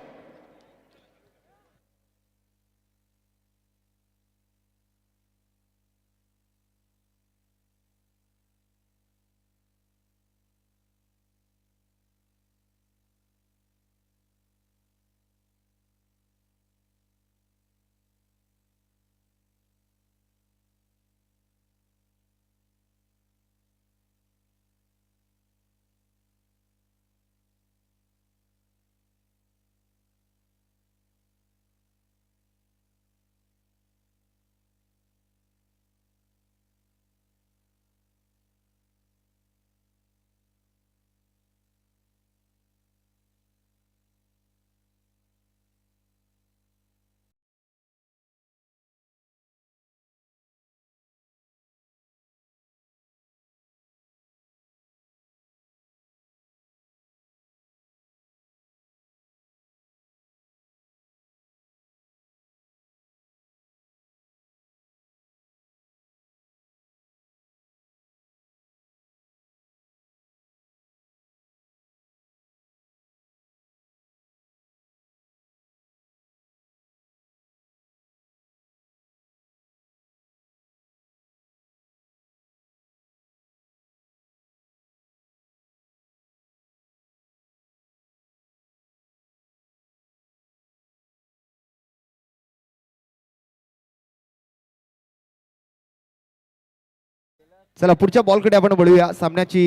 चला पुढच्या बॉलकडे आपण वळूया. सामन्याची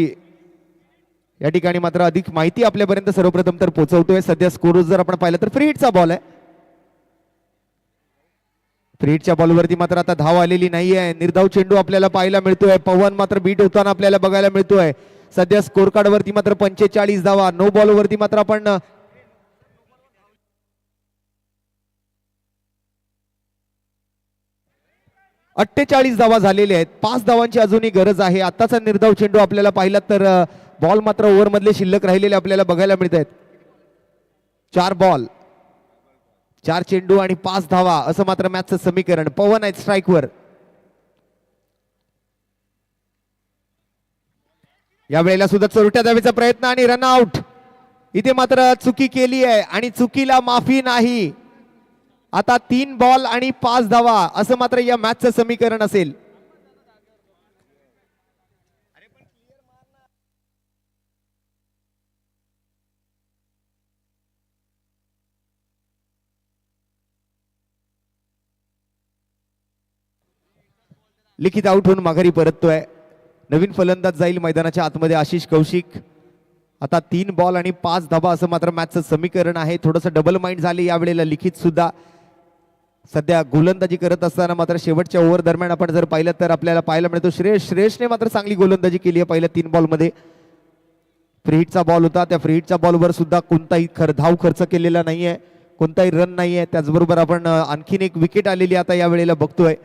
या ठिकाणी मात्र अधिक माहिती आपल्यापर्यंत सर्वप्रथम तर पोहोचवतोय. सध्या स्कोर जर आपण पाहिलं तर फ्री हिटचा बॉल आहे. फ्री हिटच्या बॉलवरती मात्र आता धाव आलेली नाहीये. निर्धाव चेंडू आपल्याला पाहायला मिळतोय. पवन मात्र बीट होताना आपल्याला बघायला मिळतोय. सध्या स्कोर कार्ड वरती मात्र 45 धावा. नो बॉल वरती मात्र आपण 48 धावा झालेल्या आहेत. 5 धावांची अजूनही गरज आहे. आताचा निर्धाव चेंडू आपल्याला पाहिला तर बॉल मात्र ओव्हर मधले शिल्लक राहिलेले आपल्याला बघायला मिळत आहेत. 4 बॉल 4 चेंडू आणि 5 धावा असं मात्र मॅचचं समीकरण. पवन आहेत स्ट्राईकवर. या वेळेला सुद्धा चोरट्या धावेचा प्रयत्न आणि रनआउट. इथे मात्र चुकी केली आहे आणि चुकीला माफी नाही. आता 3 बॉल आणि 5 धावा असं मात्र या मॅचचं समीकरण असेल. लिखित आउट होऊन माघारी परततोय. नवीन फलंदाज जाईल मैदानाच्या आतमध्ये आशिष कौशिक. आता 3 बॉल आणि 5 धाबा असं मात्र मॅचचं समीकरण आहे. थोडंसं डबल माइंड झाले यावेळेला लिखित सुद्धा सध्या गोलंदाजी करत असताना मात्र शेवटच्या ओव्हर दरम्यान आपण जर पाहिलं तर आपल्याला पाहायला मिळतो श्रेयसने मात्र चांगली गोलंदाजी केली आहे पहिल्या 3 बॉलमध्ये. फ्रीहिटचा बॉल होता, त्या फ्रीहिटच्या बॉलवर सुद्धा कोणताही धाव खर्च केलेला नाहीये, कोणताही रन नाहीये. त्याचबरोबर आपण आणखीन एक विकेट आलेली आता या वेळेला बघतोय.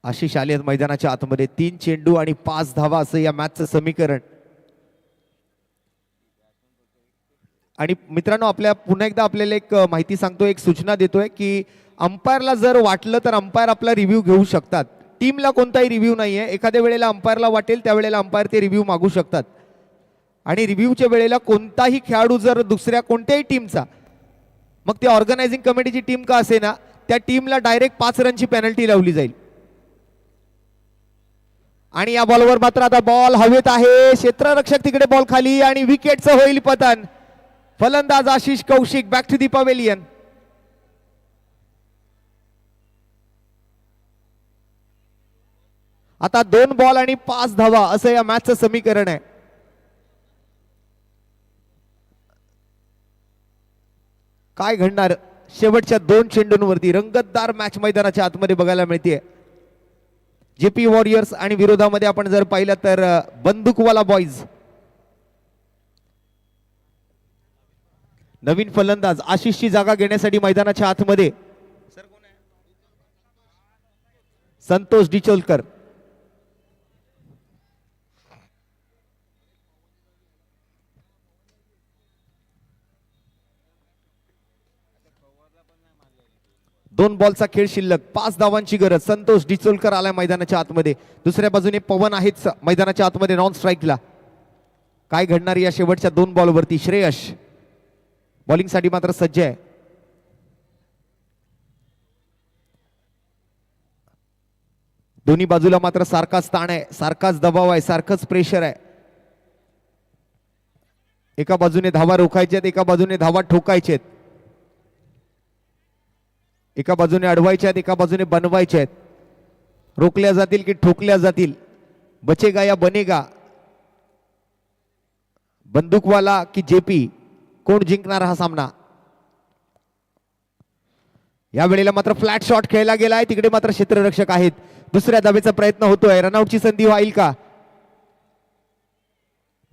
आशिष आले आहेत मैदानाच्या आतमध्ये. 3 चेंडू आणि 5 धावा असं या मॅचचं समीकरण. आणि मित्रांनो आपल्या पुन्हा एकदा आपल्याला एक माहिती सांगतो, एक सूचना देतोय की अंपायरला जर वाटलं तर अंपायर आपला रिव्ह्यू घेऊ शकतात. टीमला कोणताही रिव्ह्यू नाहीये. एखाद्या वेळेला अंपायरला वाटेल त्यावेळेला अंपायर ते रिव्ह्यू मागू शकतात. आणि रिव्ह्यूच्या वेळेला कोणताही खेळाडू जर दुसऱ्या कोणत्याही टीमचा, मग ते ऑर्गनायझिंग कमिटीची टीम का असे ना, त्या टीमला डायरेक्ट 5 रनची पेनल्टी लावली जाईल. आणि या बॉलवर मात्र आता बॉल हवेत आहे. क्षेत्ररक्षक तिकडे बॉल खाली आणि विकेटचं होईल पतन. फलंदाज Ashish Kaushik back to the pavilion. आता 2 बॉल आणि 5 धावा असं या मॅचचं समीकरण आहे. काय घडणार शेवटच्या 2 चेंडूंवरती रंगतदार मॅच मैदानाच्या आतमध्ये बघायला मिळते. जेपी वॉरियर्स आणि विरोधामध्ये आपण जर पाहिलं तर बंदूकवाला बॉईज. नवीन फलंदाज आशिषची जागा घेण्यासाठी मैदानाच्या आतमध्ये संतोष डिचोलकर. दोन बॉलचा खेळ शिल्लक, 5 धावांची गरज. संतोष डिचोलकर आलाय मैदानाच्या आतमध्ये. दुसऱ्या बाजूने पवन आहेत मैदानाच्या आतमध्ये नॉन स्ट्राईकला. काय घडणार या शेवटच्या 2 बॉलवरती? श्रेयस बॉलिंग साठी मात्र सज्ज आहे. दोन्ही बाजूला मात्र सारखाच ताण आहे, सारखाच दबाव आहे, सारखंच प्रेशर आहे. एका बाजूने धावा रोखायच्यात, एका बाजूने धावा ठोकायच्यात. एका बाजूने अडवायच्या आहेत, एका बाजूने बनवायच्या आहेत. रोखल्या जातील की ठोकल्या जातील? बचेगा या बनेगा? बंदूकवाला की जेपी? कोण जिंकणार हा सामना? या वेळेला मात्र फ्लॅट शॉट खेळला गेलाय. तिकडे मात्र क्षेत्ररक्षक आहेत. दुसऱ्या धावेचा प्रयत्न होतोय. रनआउटची संधी होईल का?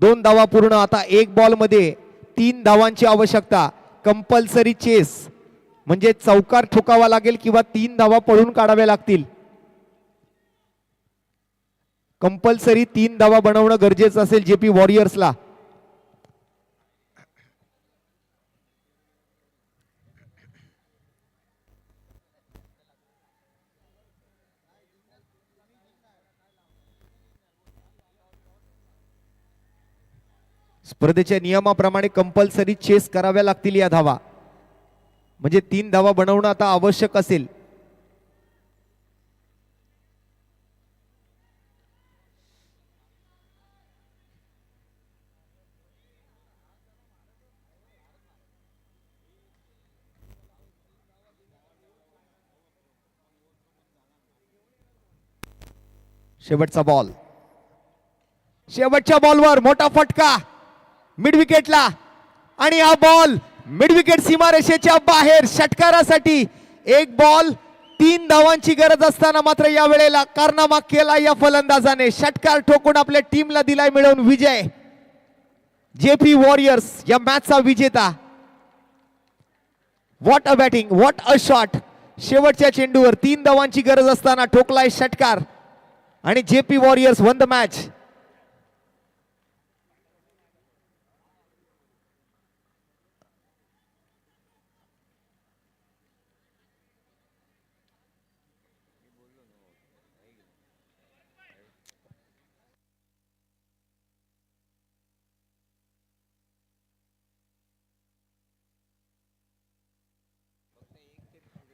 2 धावा पूर्ण. आता 1 बॉल मध्ये 3 धावांची आवश्यकता. कंपल्सरी चेस म्हणजे चौकार ठोकावा लागेल किंवा 3 धावा पळून काढाव्या लागतील. कंपल्सरी 3 धावा बनवणं गरजेचं असेल जेपी वॉरियर्सला. स्पर्धेच्या नियमाप्रमाणे कंपल्सरी चेस कराव्या लागतील या धावा, म्हणजे 3 धावा बनवणं आता आवश्यक असेल. शेवटचा बॉल. शेवटच्या बॉलवर मोठा फटका मिड विकेटला आणि हा बॉल मिड विकेट सीमारेषेच्या बाहेर. षटकारासाठी 1 बॉल 3 धावांची गरज असताना मात्र या वेळेला कारनामा केला या फलंदाजाने. षटकार ठोकून आपल्या टीमला दिलाय मिळवून विजय. जेपी वॉरियर्स या मॅचचा विजेता. What a batting, what a shot. शेवटच्या चेंडूवर 3 धावांची गरज असताना ठोकलाय षटकार आणि JP warriors one the match.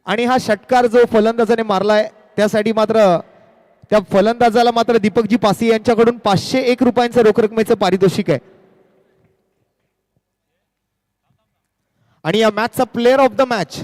आणि हा षटकार जो फलंदाजाने मारलाय त्यासाठी मात्र त्या फलंदाजाला मात्र दीपकजी पासी यांच्याकडून 501 रुपयांचं रोख रकमेचं पारितोषिक आहे. आणि या मॅचचा प्लेअर ऑफ द मॅच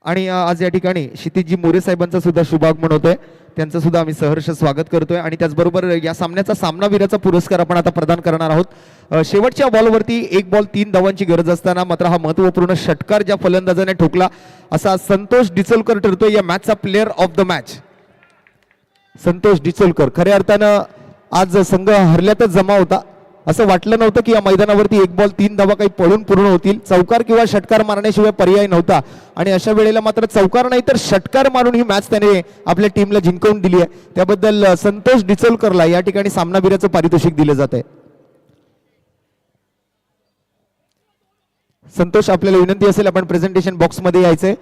आणि आज या ठिकाणी क्षितिजी मोरे साहेबांचा सुद्धा शुभागमन होतोय. त्यांचं सुद्धा आम्ही सहर्ष स्वागत करतोय. आणि त्याचबरोबर या सामन्याचा सामनावीराचा पुरस्कार आपण आता प्रदान करणार आहोत. शेवटच्या बॉलवरती 1 बॉल 3 धावांची गरज असताना मात्र हा महत्वपूर्ण षटकार ज्या फलंदाजाने ठोकला असा संतोष डिचोलकर ठरतोय या मॅचचा player of the match. Santosh Dicholkar खऱ्या अर्थानं आज संघ हरल्यातच जमा होता. असं वाटलं नव्हतं की या मैदानावरती 1 बॉल 3 धावा काही पळून पूर्ण होतील. चौकार किंवा षटकार मारण्याशिवाय पर्याय नव्हता. आणि अशा वेळेला मात्र चौकार नाही तर षटकार मारून ही मॅच त्याने आपल्या टीमला जिंकवून दिली आहे. त्याबद्दल संतोष डिचोलकरला या ठिकाणी सामनावीराचं पारितोषिक दिलं जात आहे. संतोष आपल्याला विनंती असेल आपण प्रेझेंटेशन बॉक्समध्ये यायचंय.